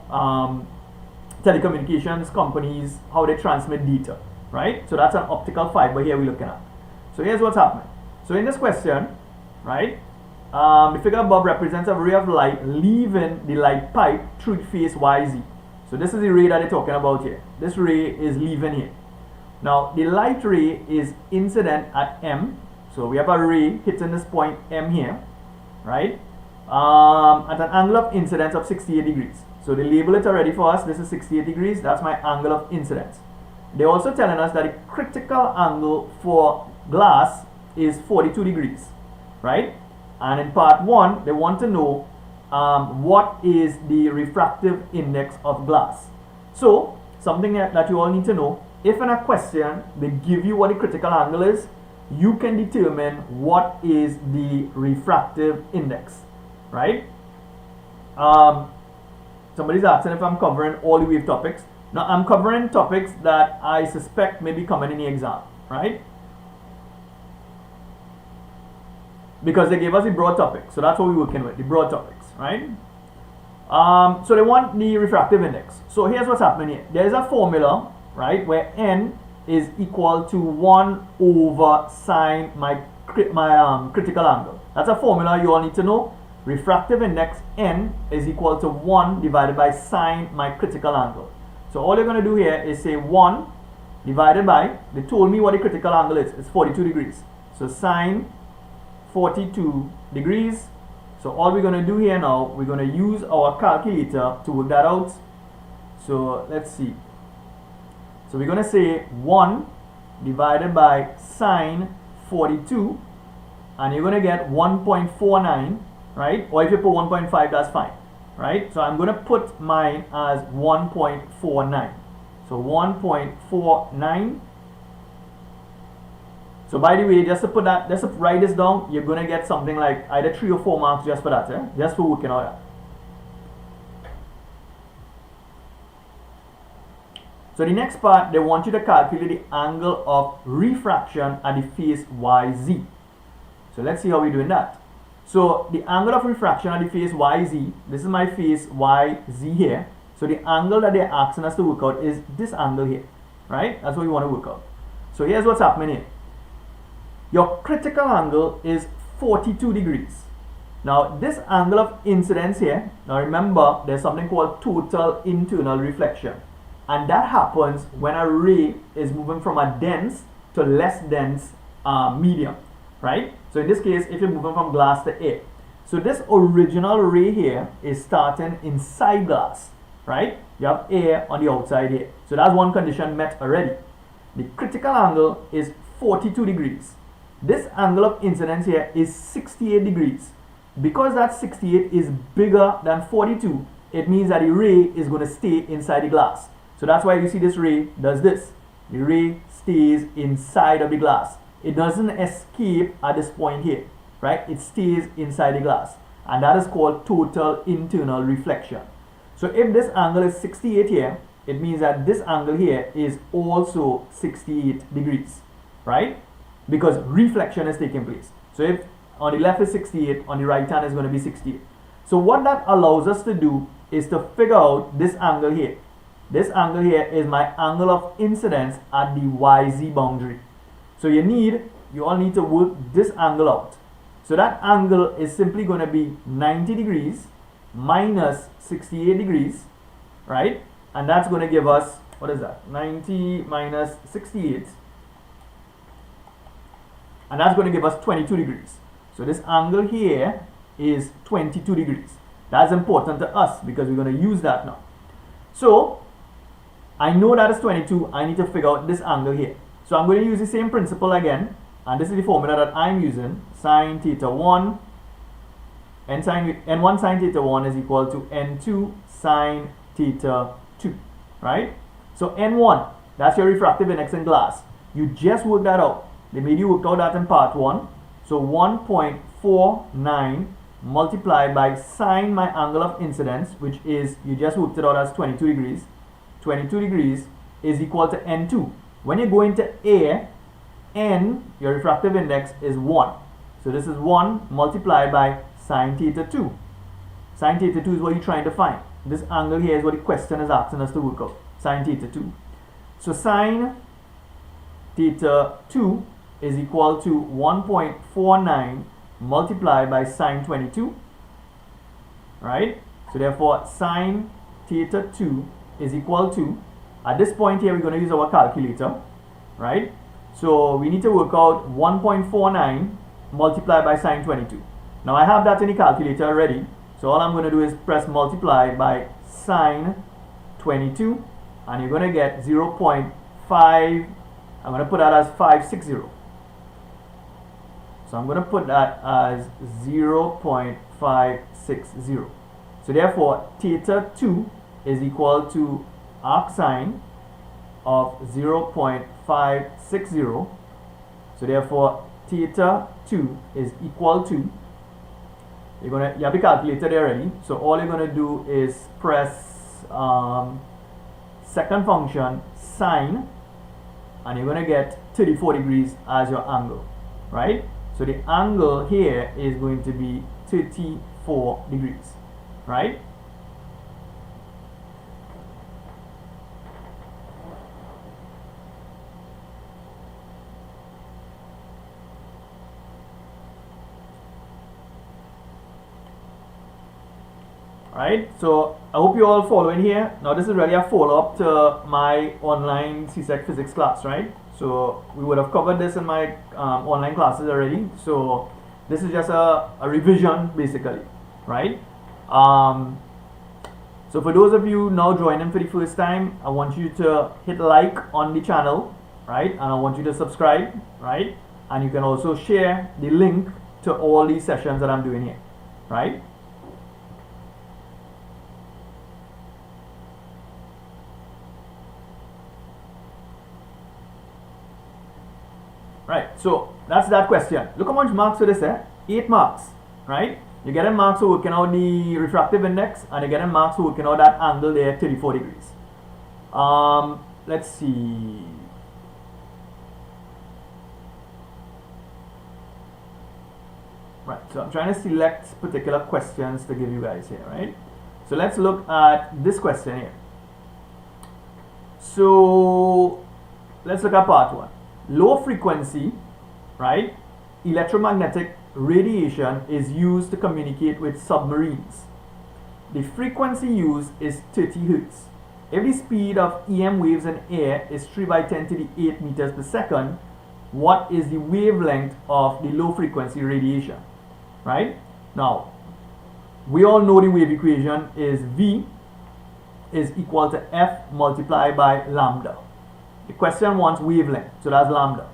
telecommunications companies, how they transmit data, right? So that's an optical fiber here we're looking at. So here's what's happening. So in this question, right, the figure above represents a ray of light leaving the light pipe through the face YZ. So this is the ray that they're talking about here. This ray is leaving here. Now the light ray is incident at M. So we have a ray hitting this point M here, right? At an angle of incidence of 68 degrees. So they label it already for us. This is 68 degrees. That's my angle of incidence. They're also telling us that the critical angle for glass is 42 degrees, right? And in part 1, they want to know what is the refractive index of glass. So something that you all need to know, if in a question they give you what the critical angle is, you can determine what is the refractive index, right? Somebody's asking if I'm covering all the wave topics. Now I'm covering topics that I suspect may be coming in the exam, right? Because they gave us the broad topics, so that's what we're working with, the broad topics, right? So they want the refractive index. So here's what's happening here. There's a formula, right, where n is equal to 1 over sine my critical angle. That's a formula you all need to know. Refractive index n is equal to 1 divided by sine my critical angle. So all you're going to do here is say 1 divided by, they told me what the critical angle is. It's 42 degrees. So sine 42 degrees. So all we're going to do here now, we're going to use our calculator to work that out. So let's see. So we're going to say 1 divided by sine 42, and you're going to get 1.49, right? Or if you put 1.5, that's fine, right? So I'm going to put mine as 1.49. So 1.49. So by the way, just to write this down, you're going to get something like either 3 or 4 marks just for that, just for working out that. So the next part, they want you to calculate the angle of refraction at the face YZ. So let's see how we're doing that. So the angle of refraction at the face YZ, this is my face YZ here. So the angle that they're asking us to work out is this angle here, right? That's what we want to work out. So here's what's happening here. Your critical angle is 42 degrees. Now this angle of incidence here, now remember there's something called total internal reflection. And that happens when a ray is moving from a dense to less dense medium, right? So in this case, if you're moving from glass to air. So this original ray here is starting inside glass, right? You have air on the outside here. So that's one condition met already. The critical angle is 42 degrees. This angle of incidence here is 68 degrees. Because that 68 is bigger than 42, it means that the ray is going to stay inside the glass. So that's why you see this ray does this. The ray stays inside of the glass. It doesn't escape at this point here, right? It stays inside the glass. And that is called total internal reflection. So if this angle is 68 here, it means that this angle here is also 68 degrees, right? Because reflection is taking place. So if on the left is 68, on the right hand is going to be 68. So what that allows us to do is to figure out this angle here. This angle here is my angle of incidence at the YZ boundary. So you all need to work this angle out. So that angle is simply going to be 90 degrees minus 68 degrees, right? And that's going to give us, what is that? 90 minus 68. And that's going to give us 22 degrees. So this angle here is 22 degrees. That's important to us because we're going to use that now. So I know that is 22. I need to figure out this angle here. So I'm going to use the same principle again. And this is the formula that I'm using. Sine theta 1. N1 sine theta 1 is equal to N2 sine theta 2. Right? So N1, that's your refractive index in glass. You just work that out. They made you work out that in part 1. So 1.49 multiplied by sine my angle of incidence, which is, you just worked it out as 22 degrees. 22 degrees is equal to N2. When you go into air, N, your refractive index, is 1. So this is 1 multiplied by sine theta 2. Sine theta 2 is what you're trying to find. This angle here is what the question is asking us to work out. Sine theta 2. So sine theta 2 is equal to 1.49 multiplied by sine 22. Right? So therefore, sine theta 2 is equal to, at this point here, we're going to use our calculator, right? So we need to work out 1.49 multiplied by sine 22. Now I have that in the calculator already. So all I'm going to do is press multiply by sine 22, and you're going to get 0.5. I'm going to put that as 560. So I'm going to put that as 0.560. So therefore, theta 2 is equal to arc sine of 0.560. So therefore, theta 2 is equal to, you have the calculator there already. So all you're gonna do is press second function sine, and you're gonna get 34 degrees as your angle, right? So the angle here is going to be 34 degrees, right? Right, so I hope you all following here. Now this is really a follow-up to my online CSEC physics class, right? So we would have covered this in my online classes already. So this is just a revision basically, right? So for those of you now joining for the first time, I want you to hit like on the channel, right? And I want you to subscribe, right? And you can also share the link to all these sessions that I'm doing here, right? Right, so that's that question. Look how much marks for this, 8 marks, right? You're getting marks for working out the refractive index, and you're getting marks for working out that angle there, 34 degrees. Let's see. Right, so I'm trying to select particular questions to give you guys here, right? So let's look at this question here. So let's look at part 1. Low frequency, right, electromagnetic radiation is used to communicate with submarines. The frequency used is 30 Hertz. If the speed of EM waves in air is 3 by 10 to the 8 meters per second, what is the wavelength of the low frequency radiation, right? Now, we all know the wave equation is V is equal to F multiplied by lambda. The question wants wavelength, so that's lambda.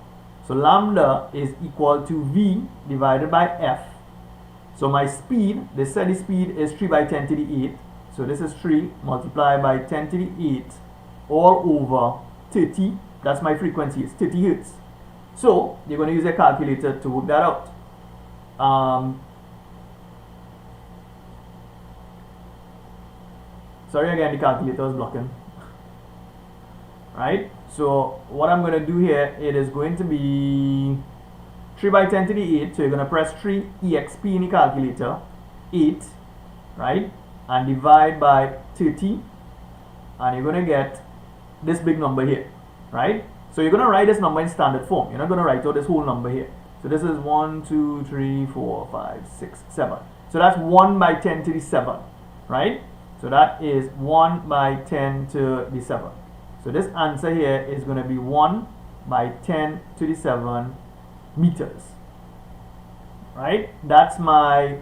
So lambda is equal to V divided by F. So my speed, they said the speed is 3 by 10 to the 8. So this is 3 multiplied by 10 to the 8 all over 30. That's my frequency, it's 30 Hertz. So you're going to use a calculator to work that out. Sorry again, the calculator is blocking. Right? So what I'm going to do here, it is going to be 3 by 10 to the 8. So you're going to press 3 exp in the calculator, 8, right? And divide by 30. And you're going to get this big number here, right? So you're going to write this number in standard form. You're not going to write out this whole number here. So this is 1, 2, 3, 4, 5, 6, 7. So that's 1 by 10 to the 7, right? So that is 1 by 10 to the 7. So this answer here is going to be 1 by 10 to the 7 meters, right? That's my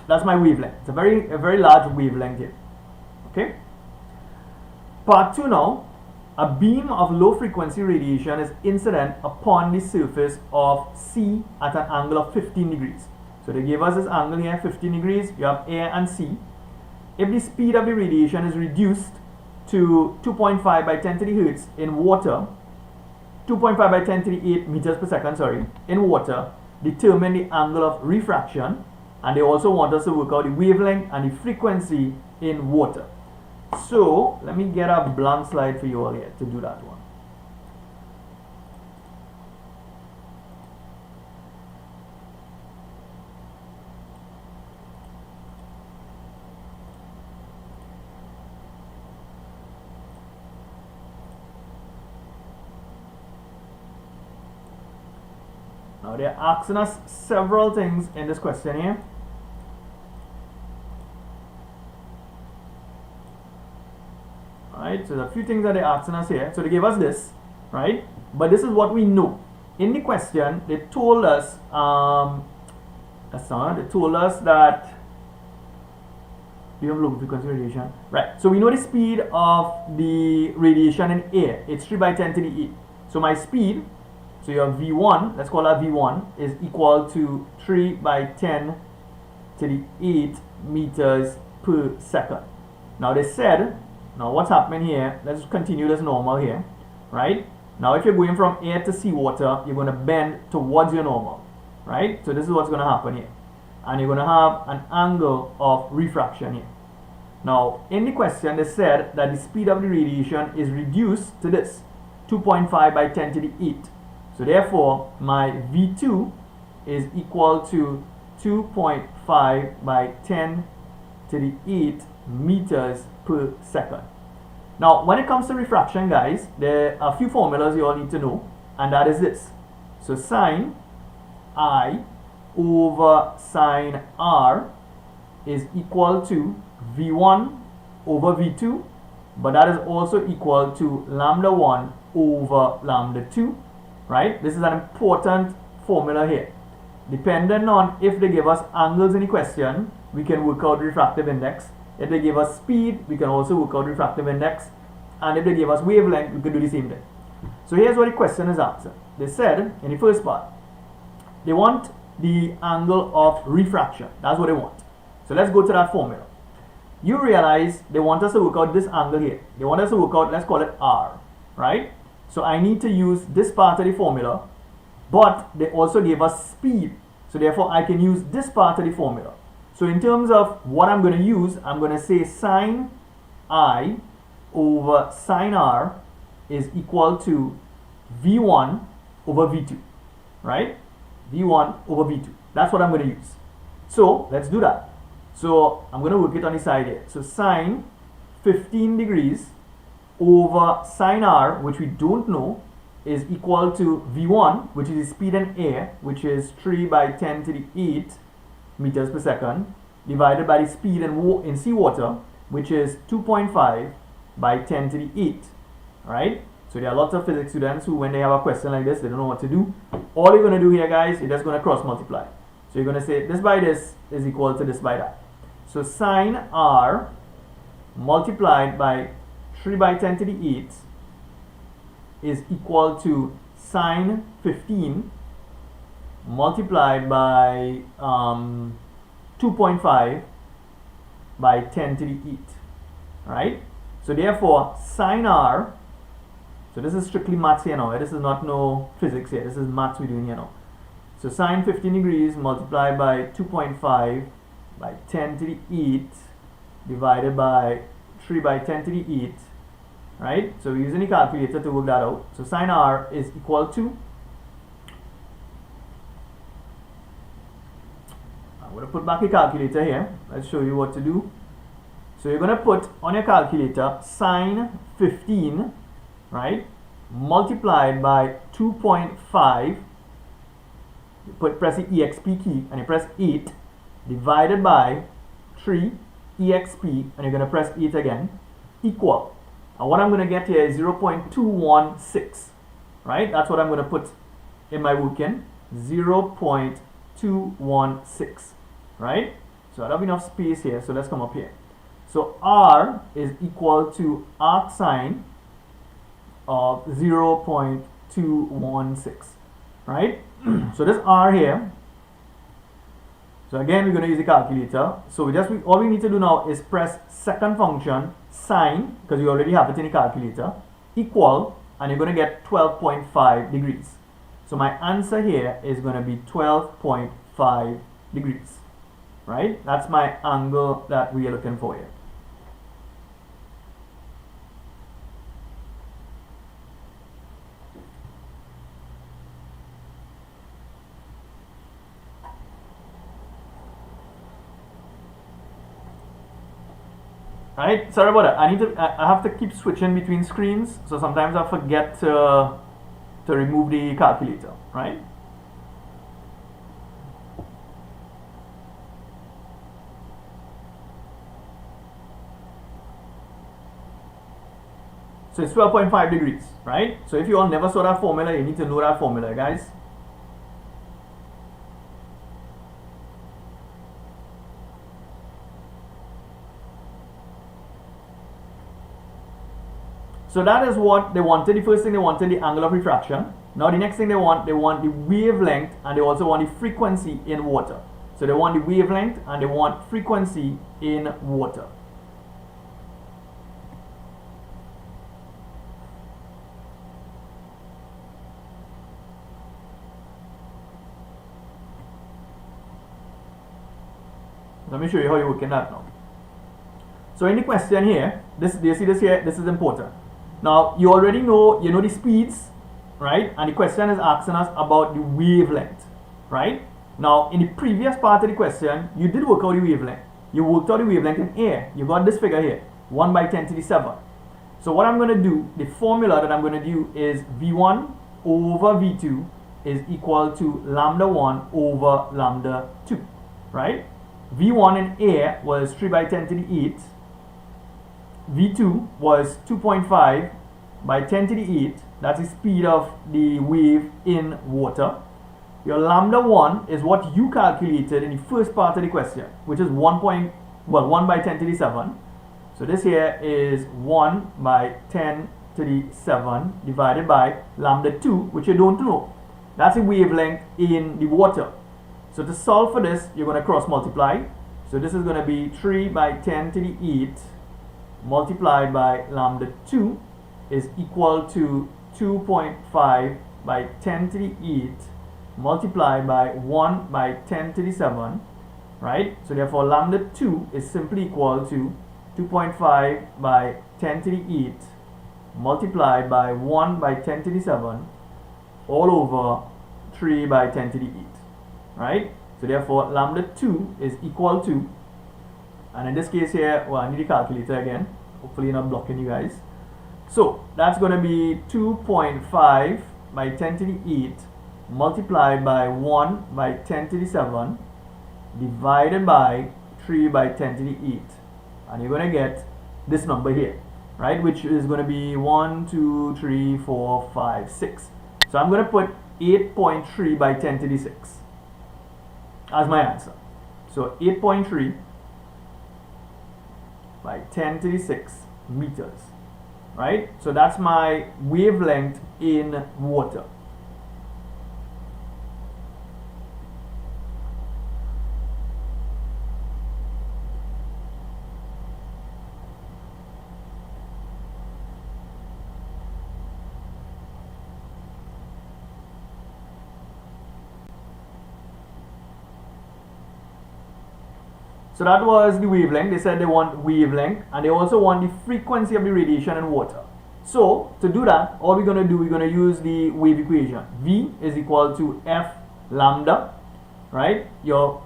wavelength. It's a very large wavelength here. Okay. Part 2 now. A beam of low frequency radiation is incident upon the surface of C at an angle of 15 degrees. So they gave us this angle here, 15 degrees. You have air and sea. If the speed of the radiation is reduced to 2.5 by 10 to the Hertz in water, 2.5 by 10 to the 8 meters per second, sorry, in water, determine the angle of refraction, and they also want us to work out the wavelength and the frequency in water. So let me get a blank slide for you all here to do that one. Now they're asking us several things in this question here. Alright, so there's a few things that they're asking us here. So they gave us this, right? But this is what we know. In the question, they told us, they told us that we have low frequency radiation. Right, so we know the speed of the radiation in air. It's 3 by 10 to the 8. So my speed, so your V1, let's call that V1, is equal to 3 by 10 to the 8 meters per second. Now they said, now what's happening here, let's continue this normal here, right? Now if you're going from air to seawater, you're going to bend towards your normal, right? So this is what's going to happen here. And you're going to have an angle of refraction here. Now in the question they said that the speed of the radiation is reduced to this, 2.5 by 10 to the 8. So therefore my V2 is equal to 2.5 by 10 to the 8 meters per second. Now when it comes to refraction, guys, there are a few formulas you all need to know, and that is this. So sine I over sine R is equal to V1 over V2, but that is also equal to lambda 1 over lambda 2, right? This is an important formula here. Depending on if they give us angles in the question, we can work out refractive index. If they give us speed, we can also work out refractive index. And if they give us wavelength, we can do the same thing. So here's what the question is answered. They said in the first part, they want the angle of refraction. That's what they want. So let's go to that formula. You realize they want us to work out this angle here. They want us to work out, let's call it R, right? So I need to use this part of the formula, but they also gave us speed. So therefore I can use this part of the formula. So in terms of what I'm going to use, I'm going to say sine I over sine R is equal to V1 over V2, right? V1 over V2. That's what I'm going to use. So let's do that. So I'm going to work it on the side here. So sine 15 degrees over sine R, which we don't know, is equal to V1, which is the speed in air, which is 3 by 10 to the 8 meters per second, divided by the speed in seawater, which is 2.5 by 10 to the 8. Right? So there are lots of physics students who, when they have a question like this, they don't know what to do. All you're going to do here, guys, you're just going to cross multiply. So you're going to say this by this is equal to this by that. So sine R multiplied by 3 by 10 to the 8 is equal to sine 15 multiplied by 2.5 by 10 to the 8, right? So therefore sine R, so this is strictly maths here now, this is not no physics here, this is maths we're doing here now. So sine 15 degrees multiplied by 2.5 by 10 to the 8 divided by 3 by 10 to the 8, right? So we're using the calculator to work that out. So sine R is equal to, I'm going to put back a calculator here. Let's show you what to do. So you're going to put on your calculator sine 15, right, multiplied by 2.5. You press the exp key and you press 8 divided by 3 exp and you're going to press 8 again, equal. And what I'm going to get here is 0.216, right? That's what I'm going to put in my working, 0.216, right? So I have enough space here, so let's come up here. So R is equal to arc sine of 0.216, right? So this R here, so again we're going to use the calculator. So all we need to do now is press second function sine, because you already have it in the calculator, equal, and you're going to get 12.5 degrees. So my answer here is going to be 12.5 degrees, right? That's my angle that we are looking for here. Right, sorry about that. I have to keep switching between screens, so sometimes I forget to remove the calculator, right? So it's 12.5 degrees, right? So if you all never saw that formula, you need to know that formula, guys. So that is what they wanted. The first thing they wanted, the angle of refraction. Now the next thing they want the wavelength, and they also want the frequency in water. So they want the wavelength and they want frequency in water. Let me show you how you work in that now. So in the question here, do you see this here? This is important. Now you already know, the speeds, right? And the question is asking us about the wavelength, right? Now in the previous part of the question, you did work out the wavelength. You worked out the wavelength in air. You got this figure here, 1 by 10 to the 7. So what I'm going to do, the formula that I'm going to do is V1 over V2 is equal to lambda 1 over lambda 2, right? V1 in air was 3 by 10 to the 8. V2 was 2.5 by 10 to the 8. That's the speed of the wave in water. Your lambda 1 is what you calculated in the first part of the question, which is 1 by 10 to the 7. So this here is 1 by 10 to the 7 divided by lambda 2, which you don't know. That's the wavelength in the water. So to solve for this, you're going to cross multiply. So this is going to be 3 by 10 to the 8 multiplied by lambda 2 is equal to 2.5 by 10 to the 8 multiplied by 1 by 10 to the 7, right? So therefore lambda 2 is simply equal to 2.5 by 10 to the 8 multiplied by 1 by 10 to the 7 all over 3 by 10 to the 8, right? So therefore lambda 2 is equal to, and in this case here, well, I need a calculator again, hopefully not blocking you guys. So that's going to be 2.5 by 10 to the 8 multiplied by 1 by 10 to the 7 divided by 3 by 10 to the 8, and you're going to get this number here, right, which is going to be 1, 2, 3, 4, 5, 6. So I'm going to put 8.3 by 10 to the 6 as my answer. So 8.3 by 10 to the 6 meters, right? So that's my wavelength in water. So that was the wavelength. They said they want wavelength and they also want the frequency of the radiation in water. So to do that, all we're going to do, we're going to use the wave equation. V is equal to F lambda, right? Your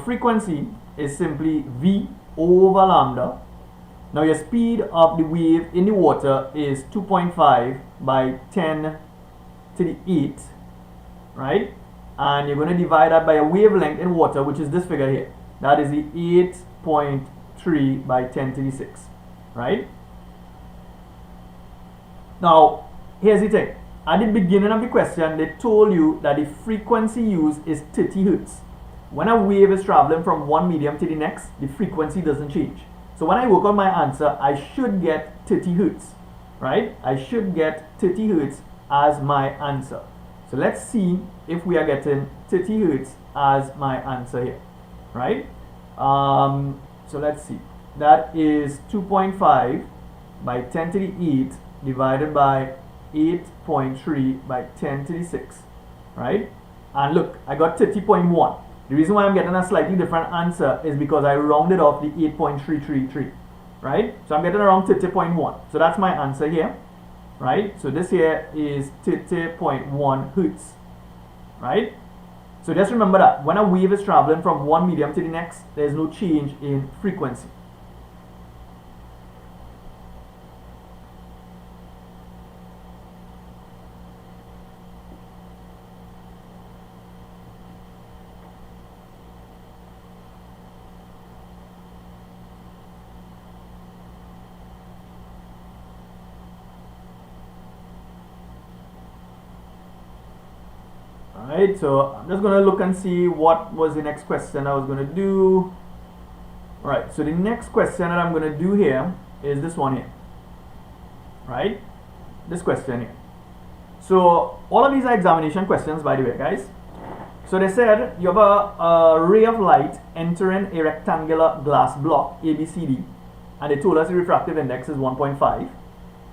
frequency is simply V over lambda. Now your speed of the wave in the water is 2.5 by 10 to the 8, right? And you're going to divide that by a wavelength in water, which is this figure here. That is the 8.3 by 10 to the 6, right? Now, here's the thing. At the beginning of the question, they told you that the frequency used is 30 hertz. When a wave is traveling from one medium to the next, the frequency doesn't change. So when I work on my answer, I should get 30 hertz, right? I should get 30 hertz as my answer. So let's see if we are getting 30 hertz as my answer here, right? So let's see. That is 2.5 by 10 to the 8 divided by 8.3 by 10 to the 6, right? And look, I got 30.1. The reason why I'm getting a slightly different answer is because I rounded off the 8.333, right? So I'm getting around 30.1. So that's my answer here, right? So this here is 30.1 hertz, right? So just remember that when a wave is traveling from one medium to the next, there's no change in frequency. Alright, so I'm just going to look and see what was the next question I was going to do. Alright, so the next question that I'm going to do here is this one here. Right? This question here. So all of these are examination questions, by the way, guys. So they said you have a ray of light entering a rectangular glass block ABCD, and they told us the refractive index is 1.5,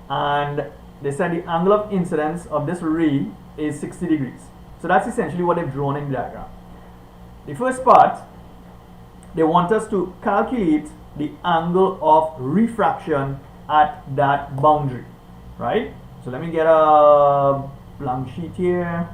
and they said the angle of incidence of this ray is 60 degrees. So that's essentially what they've drawn in the diagram. The first part, they want us to calculate the angle of refraction at that boundary, right? So let me get a blank sheet here.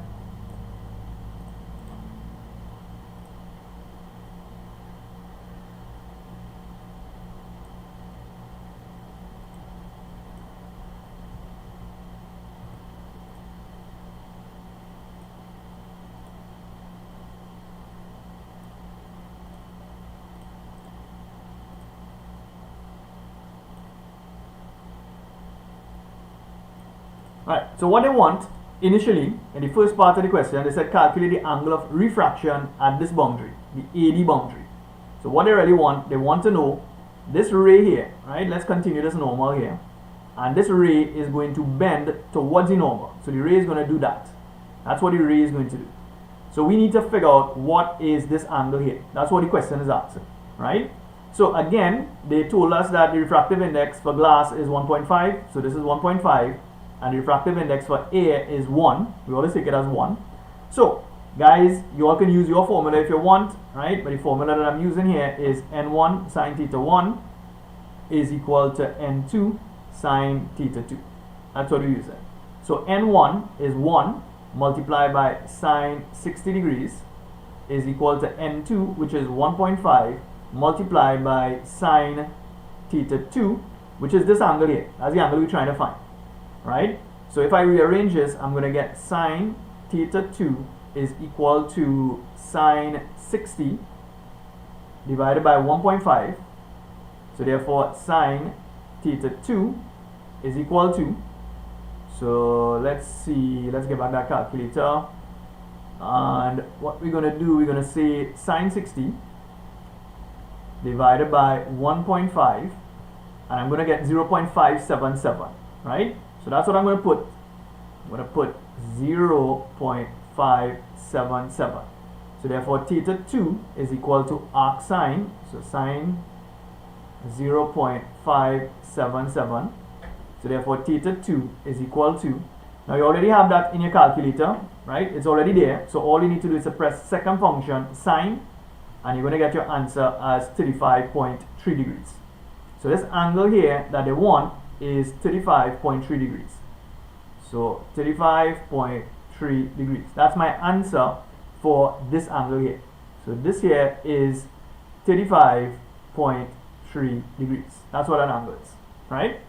Right, so what they want initially in the first part of the question, they said calculate the angle of refraction at this boundary, the AD boundary. So what they really want, they want to know this ray here, right? Let's continue this normal here, and this ray is going to bend towards the normal. So the ray is going to do that. That's what the ray is going to do. So we need to figure out what is this angle here. That's what the question is asking, right? So again, they told us that the refractive index for glass is 1.5. So this is 1.5. And the refractive index for air is 1. We always take it as 1. So guys, you all can use your formula if you want, right? But the formula that I'm using here is n1 sine theta 1 is equal to n2 sine theta 2. That's what we're using. So n1 is 1 multiplied by sine 60 degrees is equal to n2, which is 1.5 multiplied by sine theta 2, which is this angle here. That's the angle we're trying to find. Right? So if I rearrange this, I'm going to get sine theta 2 is equal to sine 60 divided by 1.5. So therefore sine theta 2 is equal to, so let's see, let's get back that calculator, and what we're going to do, we're going to say sine 60 divided by 1.5, and I'm going to get 0.577, right? So that's what I'm going to put. I'm going to put 0.577. So therefore theta 2 is equal to arc sine. So sine 0.577. So therefore theta 2 is equal to, now you already have that in your calculator, right? It's already there. So all you need to do is to press second function sine, and you're going to get your answer as 35.3 degrees. So this angle here that they want is 35.3 degrees. So 35.3 degrees. That's my answer for this angle here. So this here is 35.3 degrees. That's what an angle is, right?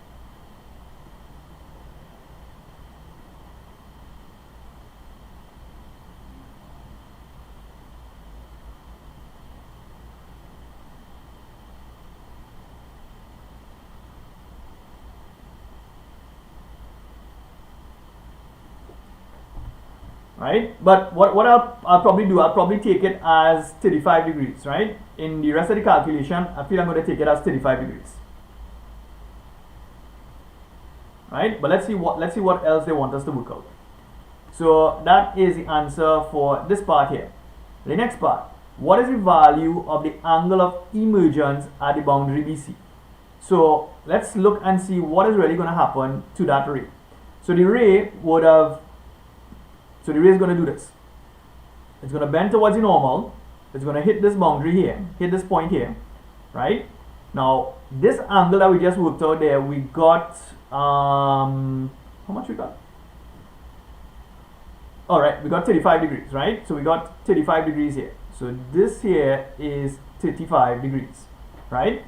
Right? But what I'll probably do, I'll probably take it as 35 degrees, right? In the rest of the calculation, I feel I'm going to take it as 35 degrees. Right? But let's see what else they want us to work out. So that is the answer for this part here. The next part, what is the value of the angle of emergence at the boundary BC? So let's look and see what is really going to happen to that ray. So the ray would have, so the ray is going to do this. It's going to bend towards the normal. It's going to hit this boundary here, hit this point here, right? Now, this angle that we just worked out there, we got, how much we got? All right, we got 35 degrees, right? So we got 35 degrees here. So this here is 35 degrees, right?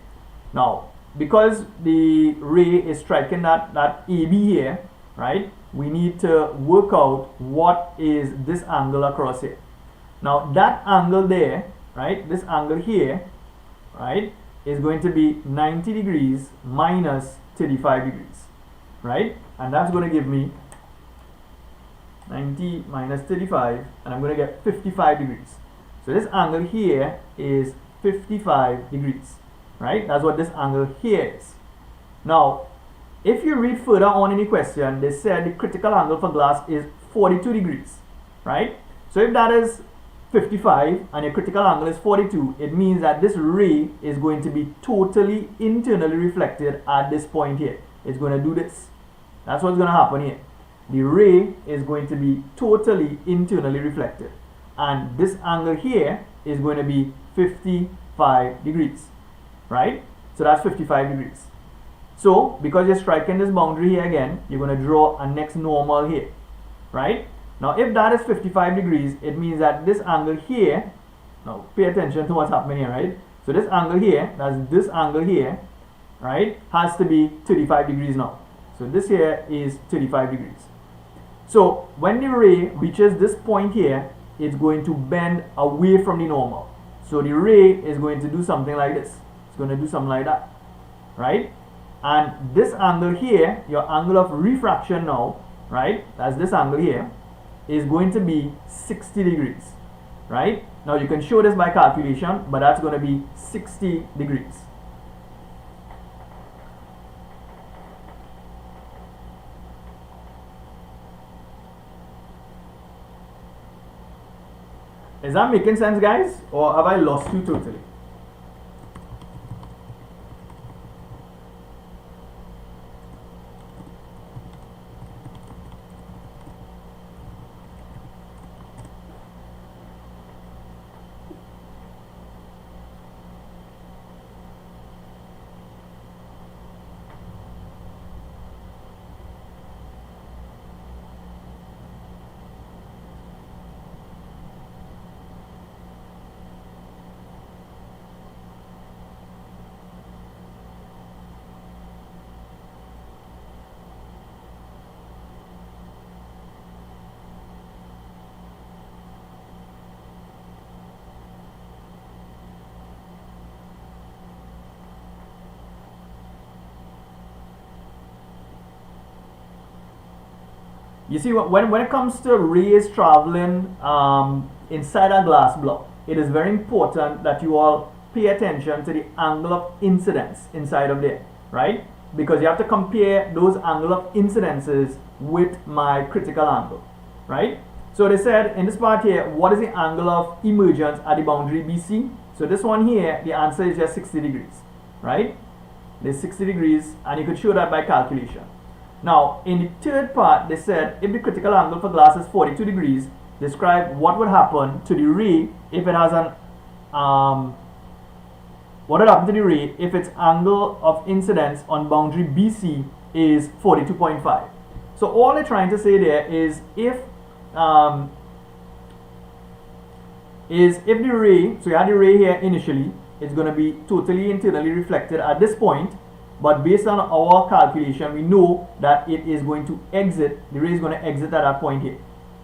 Now, because the ray is striking that AB here, right? We need to work out what is this angle across here. Now that angle there, right, this angle here, right, is going to be 90 degrees minus 35 degrees, right? And that's going to give me 90 minus 35, and I'm going to get 55 degrees. So this angle here is 55 degrees, right? That's what this angle here is. Now, if you read further on in the question, they said the critical angle for glass is 42 degrees, right? So if that is 55 and your critical angle is 42, it means that this ray is going to be totally internally reflected at this point here. It's going to do this. That's what's going to happen here. The ray is going to be totally internally reflected. And this angle here is going to be 55 degrees. Right? So that's 55 degrees. So because you're striking this boundary here again, you're going to draw a next normal here. Right? Now if that is 55 degrees, it means that this angle here, now pay attention to what's happening here, right? So this angle here, that's this angle here, right, has to be 35 degrees now. So this here is 35 degrees. So when the ray reaches this point here, it's going to bend away from the normal. So the ray is going to do something like this. It's going to do something like that, right? And this angle here, your angle of refraction now, right, that's this angle here, is going to be 60 degrees, right? Now you can show this by calculation, but that's going to be 60 degrees. Is that making sense, guys? Or have I lost you totally? You see, when it comes to rays traveling inside a glass block, it is very important that you all pay attention to the angle of incidence inside of there, right? Because you have to compare those angle of incidences with my critical angle, right? So they said in this part here, what is the angle of emergence at the boundary BC? So this one here, the answer is just 60 degrees, right? There's 60 degrees, and you could show that by calculation. Now, in the third part, they said if the critical angle for glass is 42 degrees, describe what would happen to the ray if it has an what would happen to the ray if its angle of incidence on boundary BC is 42.5. So all they're trying to say there is if the ray, so you had the ray here initially, it's going to be totally internally reflected at this point. But based on our calculation, we know that it is going to exit, the ray is going to exit at that point here,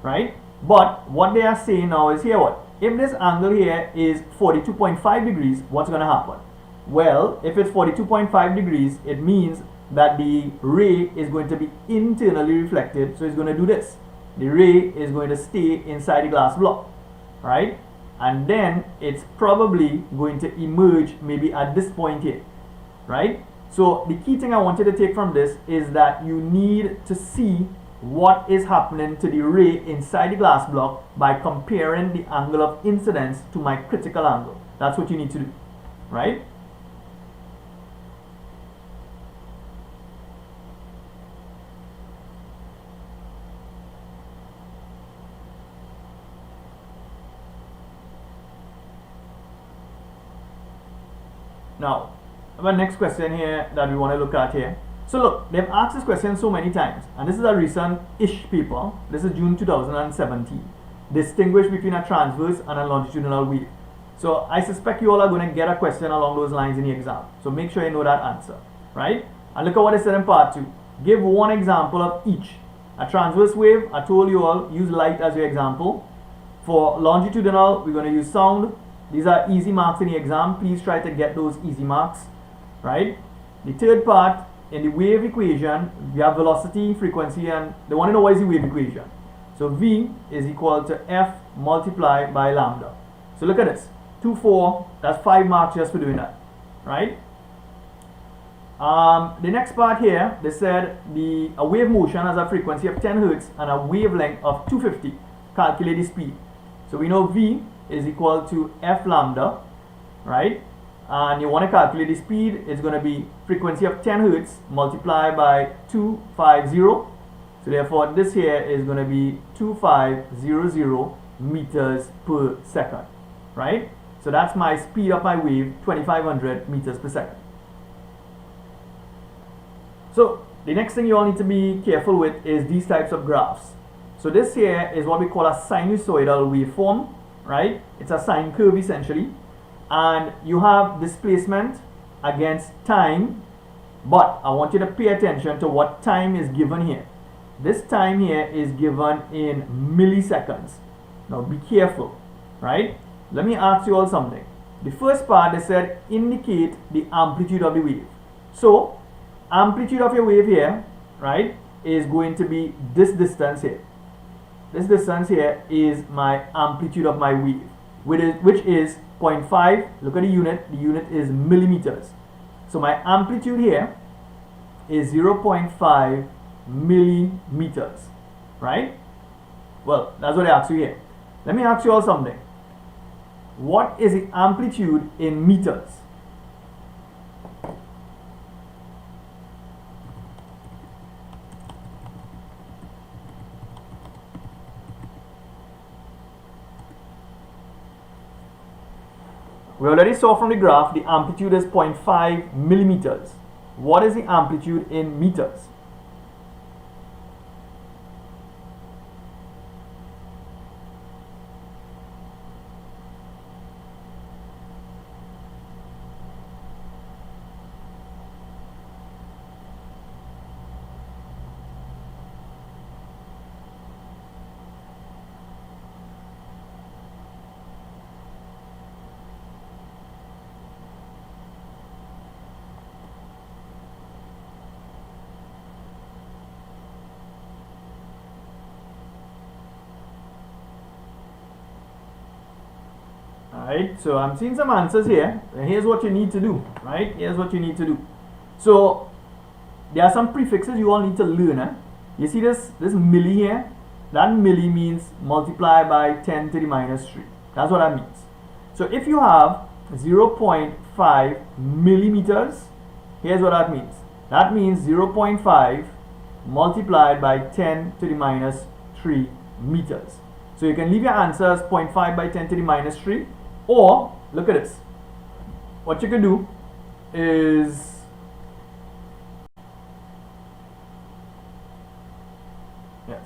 right? But what they are saying now is here what? If this angle here is 42.5 degrees, what's going to happen? Well, if it's 42.5 degrees, it means that the ray is going to be internally reflected. So it's going to do this. The ray is going to stay inside the glass block, right? And then it's probably going to emerge maybe at this point here, right? So the key thing I want you to take from this is that you need to see what is happening to the ray inside the glass block by comparing the angle of incidence to my critical angle. That's what you need to do, right? Now, our next question here that we want to look at here. So look, they've asked this question so many times, and this is a recent-ish paper. This is June 2017. Distinguish between a transverse and a longitudinal wave. So I suspect you all are going to get a question along those lines in the exam. So make sure you know that answer, right? And look at what it said in part 2. Give one example of each. A transverse wave, I told you all, use light as your example. For longitudinal, we're going to use sound. These are easy marks in the exam. Please try to get those easy marks, right? The third part, in the wave equation, we have velocity, frequency, and they want to know what is the wave equation. So V is equal to F multiplied by lambda. So look at this. 2, 4, that's 5 marks just for doing that, right? The next part here, they said a wave motion has a frequency of 10 Hertz and a wavelength of 250. Calculate the speed. So we know V is equal to f lambda, right? And you want to calculate the speed. It's going to be frequency of 10 hertz multiplied by 250. So therefore this here is going to be 2500 meters per second, right? So that's my speed of my wave, 2500 meters per second. So the next thing you all need to be careful with is these types of graphs. So this here is what we call a sinusoidal waveform, right? It's a sine curve essentially, and you have displacement against time, but I want you to pay attention to what time is given here. This time here is given in milliseconds. Now be careful, right? Let me ask you all something. The first part, they said indicate the amplitude of the wave. So amplitude of your wave here, right, is going to be this distance here. This distance here is my amplitude of my wave, which is 0.5. Look at the unit is millimeters. So my amplitude here is 0.5 millimeters, right? Well, that's what I asked you here. Let me ask you all something. What is the amplitude in meters? We already saw from the graph the amplitude is 0.5 millimeters. What is the amplitude in meters? Right, so I'm seeing some answers here. Here's what you need to do, right? Here's what you need to do. So there are some prefixes you all need to learn. You see this milli here? That milli means multiply by 10 to the minus 3. That's what that means. So if you have 0.5 millimeters, here's what that means. That means 0.5 multiplied by 10 to the minus 3 meters. So you can leave your answer as 0.5 by 10 to the minus 3. Or, look at this. What you can do is,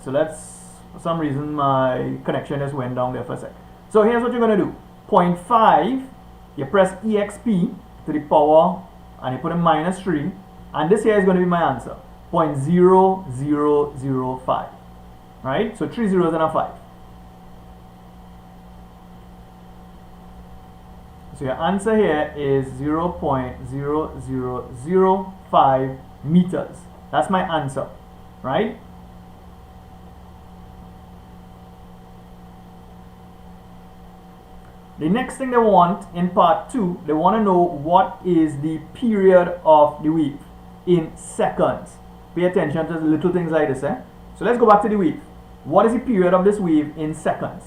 so let's, for some reason my connection just went down there for a sec. So here's what you're going to do. 0.5, you press exp to the power and you put a minus 3. And this here is going to be my answer. 0.0005. Right? So 3 zeros and a 5. So your answer here is 0.0005 meters. That's my answer, right? The next thing they want in part 2, they want to know what is the period of the wave in seconds. Pay attention to little things like this. So let's go back to the wave. What is the period of this wave in seconds?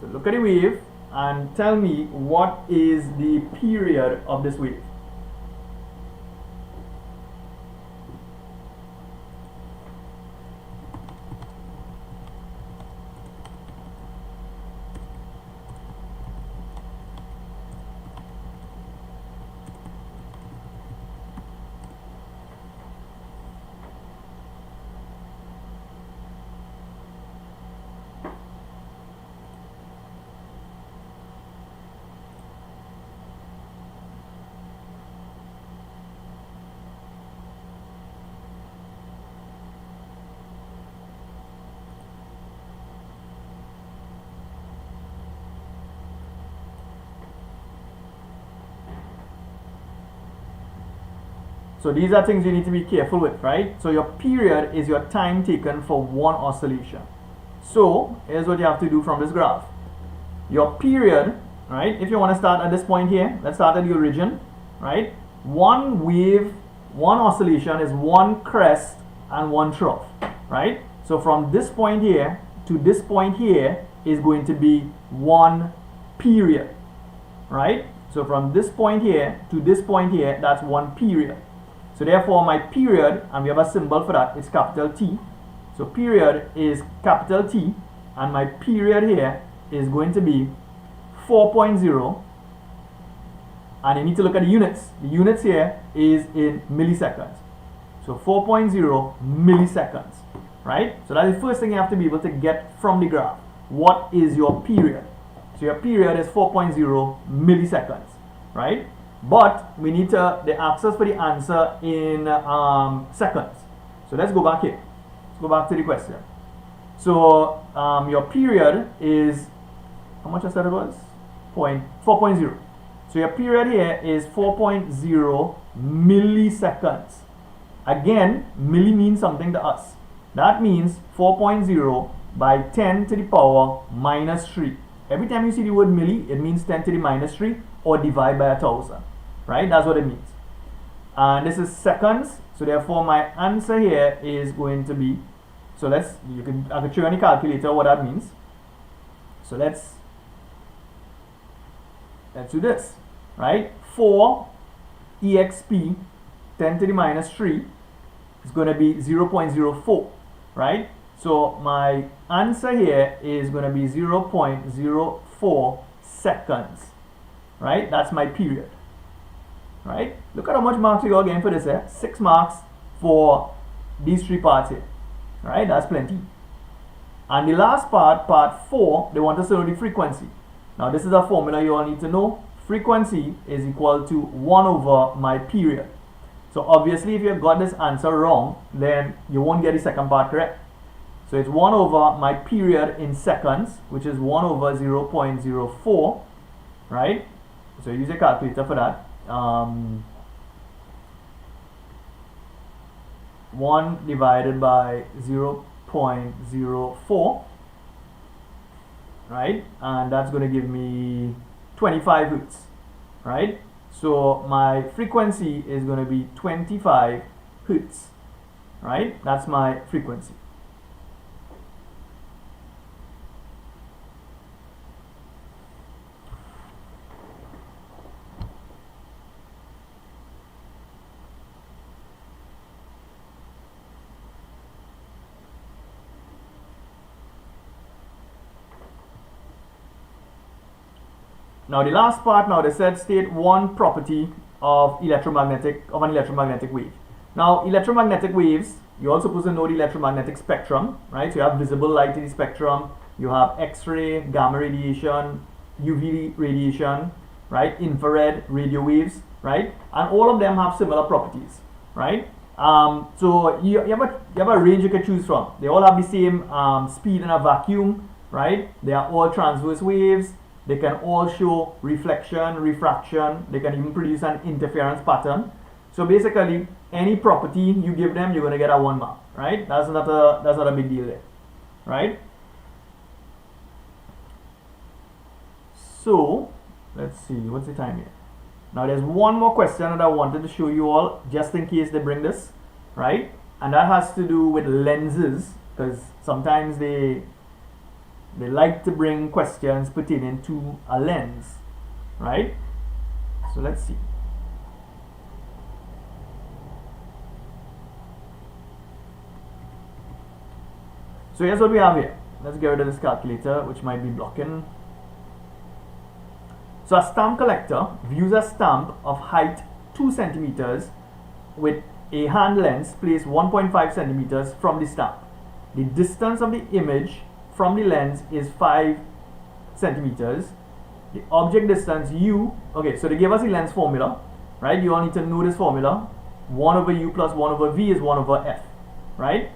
So look at the wave and tell me what is the period of this wave. So these are things you need to be careful with, right? So your period is your time taken for one oscillation. So here's what you have to do from this graph. Your period, right? If you want to start at this point here, let's start at the origin, right? One wave, one oscillation is one crest and one trough, right? So from this point here to this point here is going to be one period, right? So from this point here to this point here, that's one period. So therefore my period, and we have a symbol for that, it's capital T. So period is capital T, and my period here is going to be 4.0, and you need to look at the units. The units here is in milliseconds. So 4.0 milliseconds, right? So that's the first thing you have to be able to get from the graph. What is your period? So your period is 4.0 milliseconds, right? But we need the access for the answer in seconds. So let's go back here. Let's go back to the question. So your period is, how much I said it was? 4.0. So your period here is 4.0 milliseconds. Again, milli means something to us. That means 4.0 by 10 to the power minus 3. Every time you see the word milli, it means 10 to the minus 3 or divide by 1,000. Right? That's what it means. And this is seconds. So therefore my answer here is going to be, so I can show you on the calculator what that means. So let's do this, right? 4 exp 10 to the minus 3 is going to be 0.04, right? So my answer here is going to be 0.04 seconds, right? That's my period, right? Look at how much marks we got again for this here. 6 marks for these 3 parts here, right? That's plenty. And the last part, part 4, they want us to know the frequency. Now this is a formula you all need to know. Frequency is equal to 1 over my period. So obviously if you've got this answer wrong, then you won't get the second part correct. So it's 1 over my period in seconds, which is 1 over 0.04, right? So use a calculator for that. 1 divided by 0.04, right? And that's going to give me 25 hertz, right? So my frequency is going to be 25 hertz, right? That's my frequency. Now the last part, now they said state one property of an electromagnetic wave. Now electromagnetic waves, you're also supposed to know the electromagnetic spectrum, right? So you have visible light in the spectrum, you have X-ray, gamma radiation, UV radiation, right? Infrared radio waves, right? And all of them have similar properties, right? So you have a range you can choose from. They all have the same speed in a vacuum, right? They are all transverse waves. They can all show reflection, refraction. They can even produce an interference pattern. So basically, any property you give them, you're going to get a 1 mark, right? That's not a big deal there, right? So let's see, what's the time here? Now there's one more question that I wanted to show you all, just in case they bring this, right? And that has to do with lenses, because sometimes they like to bring questions pertaining to a lens, right? So let's see. So here's what we have here. Let's get rid of this calculator, which might be blocking. So a stamp collector views a stamp of height 2 centimeters with a hand lens placed 1.5 centimeters from the stamp. The distance of the image from the lens is 5 centimeters. The object distance u, okay, so they gave us the lens formula, right? You all need to know this formula. 1 over u plus 1 over v is 1 over f, right?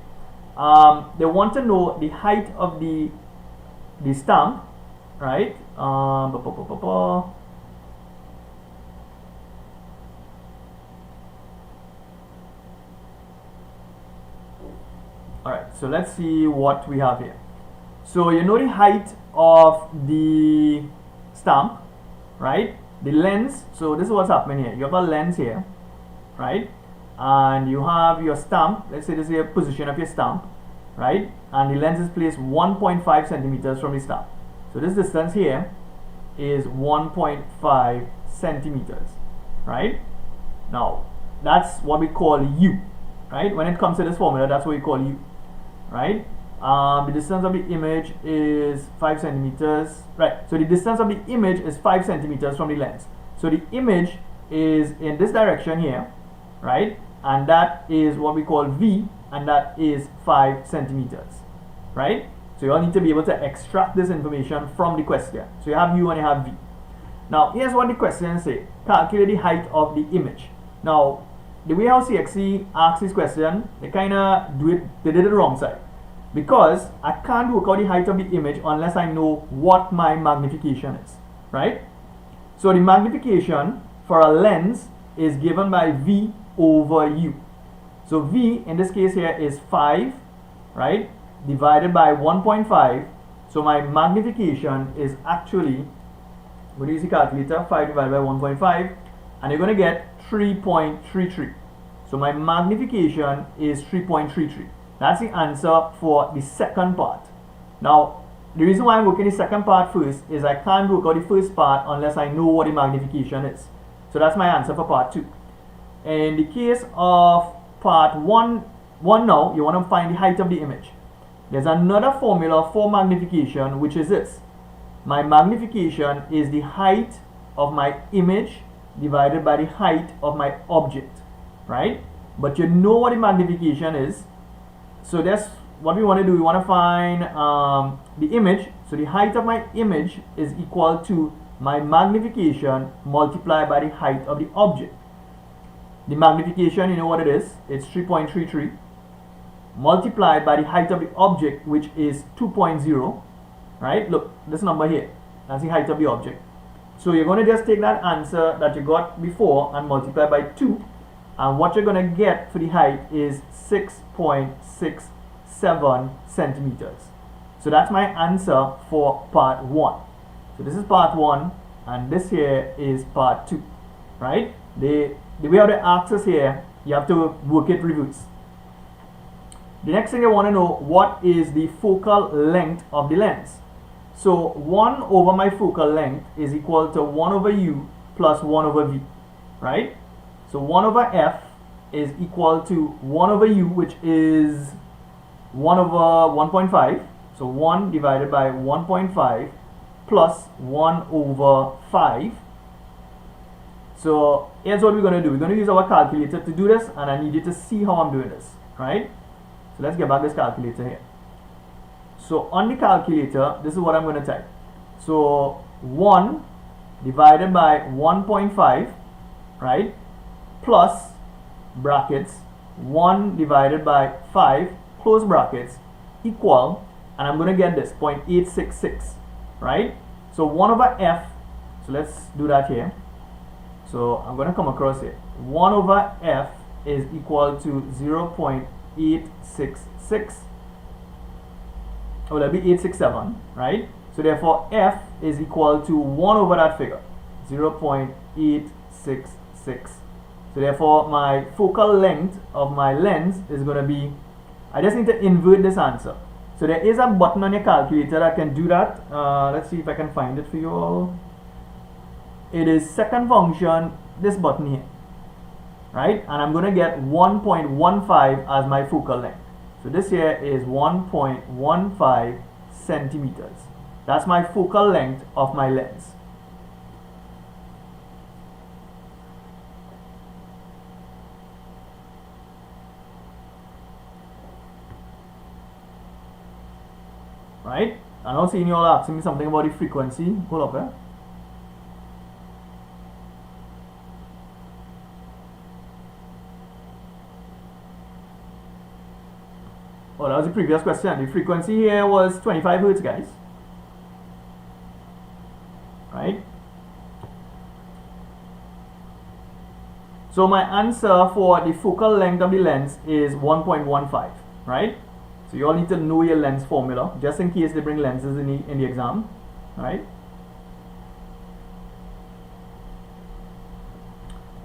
They want to know the height of the stamp, right? so let's see what we have here. So you know the height of the stamp, right? The lens, so this is what's happening here. You have a lens here, right? And you have your stamp, let's say this is your position of your stamp, right? And the lens is placed 1.5 centimeters from the stamp. So this distance here is 1.5 centimeters, right? Now, that's what we call U, right? When it comes to this formula, that's what we call U, right? The distance of the image is 5 centimeters, right? So the distance of the image is 5 centimeters from the lens. So the image is in this direction here, right? And that is what we call V, and that is 5 centimeters, right? So you all need to be able to extract this information from the question. So you have U and you have V. Now, here's what the question says. Calculate the height of the image. Now, the way how CSEC asks this question, they kind of did it the wrong side. Because I can't work out the height of the image unless I know what my magnification is, right? So the magnification for a lens is given by V over U. So V in this case here is 5, right? Divided by 1.5. So my magnification is actually, I'm going to use the calculator, 5 divided by 1.5, and you're going to get 3.33. So my magnification is 3.33. That's the answer for the second part. Now, the reason why I'm working the second part first is I can't work out the first part unless I know what the magnification is. So that's my answer for part 2. In the case of part 1 now, you want to find the height of the image. There's another formula for magnification, which is this. My magnification is the height of my image divided by the height of my object, right? But you know what the magnification is. So that's what we want to do. We want to find the image. So the height of my image is equal to my magnification multiplied by the height of the object. The magnification, you know what it is? It's 3.33 multiplied by the height of the object, which is 2.0, right? Look, this number here, that's the height of the object. So you're going to just take that answer that you got before and multiply by 2. And what you're going to get for the height is 6.67 centimeters. So that's my answer for part 1. So this is part 1 and this here is part 2, right? The way how they ask us here, you have to work it reverse. The next thing I want to know, what is the focal length of the lens? So 1 over my focal length is equal to 1 over U plus 1 over V, right? So 1 over F is equal to 1 over U, which is 1 over 1.5. So 1 divided by 1.5 plus 1 over 5. So here's what we're going to do. We're going to use our calculator to do this, and I need you to see how I'm doing this, right? So let's get back this calculator here. So on the calculator, this is what I'm going to type. So 1 divided by 1.5, right? Plus brackets 1 divided by 5 close brackets equal, and I'm going to get this 0.866, right? So 1 over F, so let's do that here. So I'm going to come across it. 1 over F is equal to 0.866. Oh, that'll be 867, right? So therefore F is equal to 1 over that figure, 0.866. So therefore my focal length of my lens is going to be, I just need to invert this answer. So there is a button on your calculator that can do that. Let's see if I can find it for you all. It is second function, this button here, right? And I'm going to get 1.15 as my focal length. So this here is 1.15 centimeters. That's my focal length of my lens. Right? I now seeing you all asking me something about the frequency. Hold up, eh? Oh, that was the previous question. The frequency here was 25 Hertz, guys. Right? So my answer for the focal length of the lens is 1.15, right? So you all need to know your lens formula, just in case they bring lenses in the exam, right?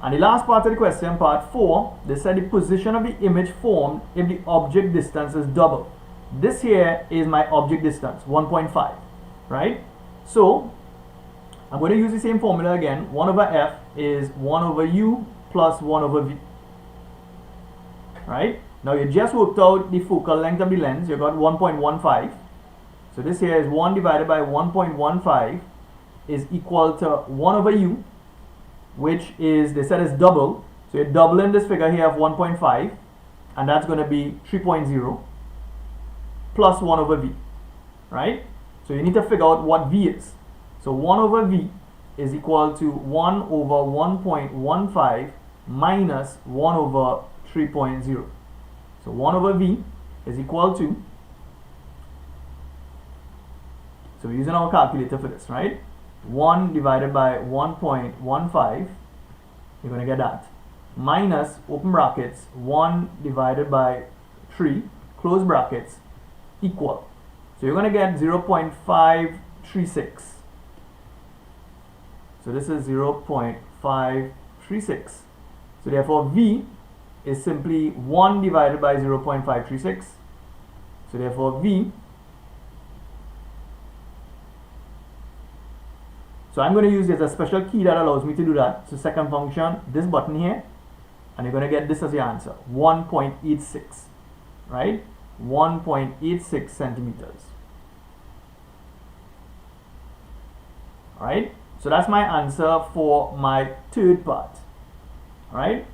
And the last part of the question, part 4, they said the position of the image formed if the object distance is double. This here is my object distance, 1.5, right? So I'm going to use the same formula again. 1 over f is 1 over u plus 1 over v, right? Now you just worked out the focal length of the lens. You got 1.15. So this here is 1 divided by 1.15 is equal to 1 over u, which is, they said, is double. So you're doubling this figure here of 1.5, and that's going to be 3.0 plus 1 over v, right? So you need to figure out what v is. So 1 over v is equal to 1 over 1.15 minus 1 over 3.0. So 1 over v is equal to, so we're using our calculator for this, right? 1 divided by 1.15, you're going to get that, minus, open brackets, 1 divided by 3, close brackets, equal. So you're going to get 0.536. So this is 0.536. So therefore v is simply 1 divided by 0.536. So therefore v, so I'm going to use there's a special key that allows me to do that. So second function, this button here, and you're going to get this as your answer, 1.86, right? 1.86 centimeters. All right, so that's my answer for my third part. All right.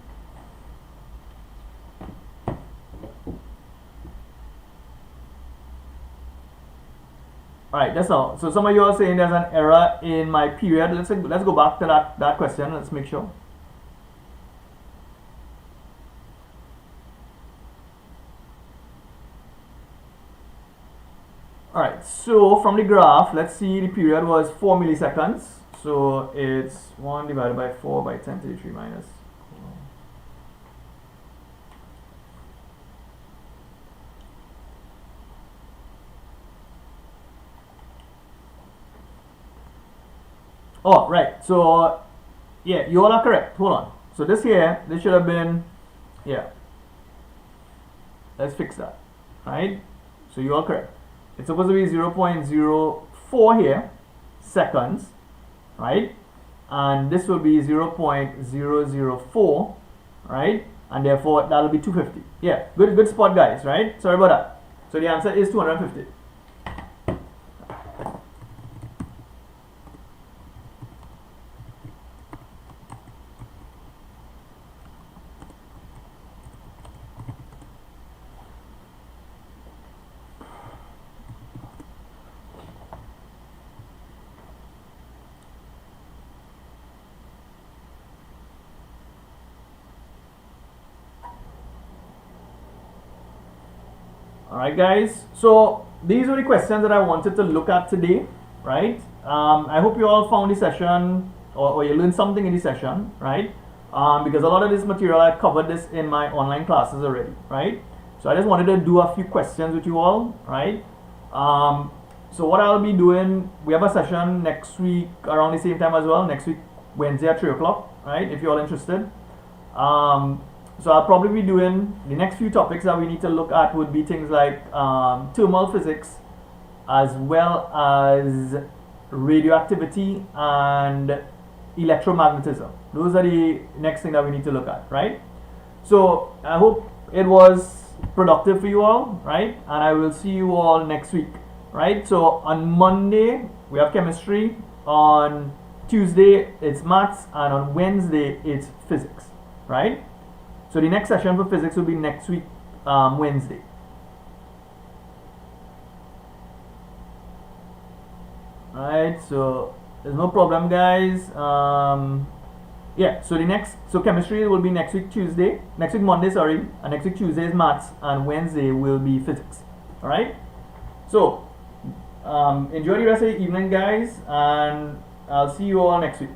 Alright, that's all. So some of you are saying there's an error in my period. Let's go back to that question. Let's make sure. Alright, so from the graph, let's see the period was 4 milliseconds. So it's 1 divided by 4 by 10 to the 3 minus. Oh, right. So, yeah, you all are correct. Hold on. So this here, this should have been, yeah. Let's fix that. Right? So you are correct. It's supposed to be 0.04 here, seconds. Right? And this will be 0.004. Right? And therefore, that'll be 250. Yeah, good spot, guys. Right? Sorry about that. So the answer is 250. Alright guys, so these were the questions that I wanted to look at today, right? I hope you all found the session or you learned something in the session, right? Because a lot of this material, I covered this in my online classes already, right? So I just wanted to do a few questions with you all, right? So what I'll be doing, we have a session next week around the same time as well, next week Wednesday at 3 o'clock, right? If you're all interested. So I'll probably be doing the next few topics that we need to look at would be things like thermal physics as well as radioactivity and electromagnetism. Those are the next thing that we need to look at, right? So I hope it was productive for you all, right? And I will see you all next week, right? So on Monday we have chemistry, on Tuesday it's maths, and on Wednesday it's physics, right? So the next session for physics will be next week, Wednesday. Alright, so there's no problem, guys. Yeah, so chemistry will be next week Monday, sorry, and next week Tuesday is maths, and Wednesday will be physics. Alright, so enjoy the rest of the evening, guys, and I'll see you all next week.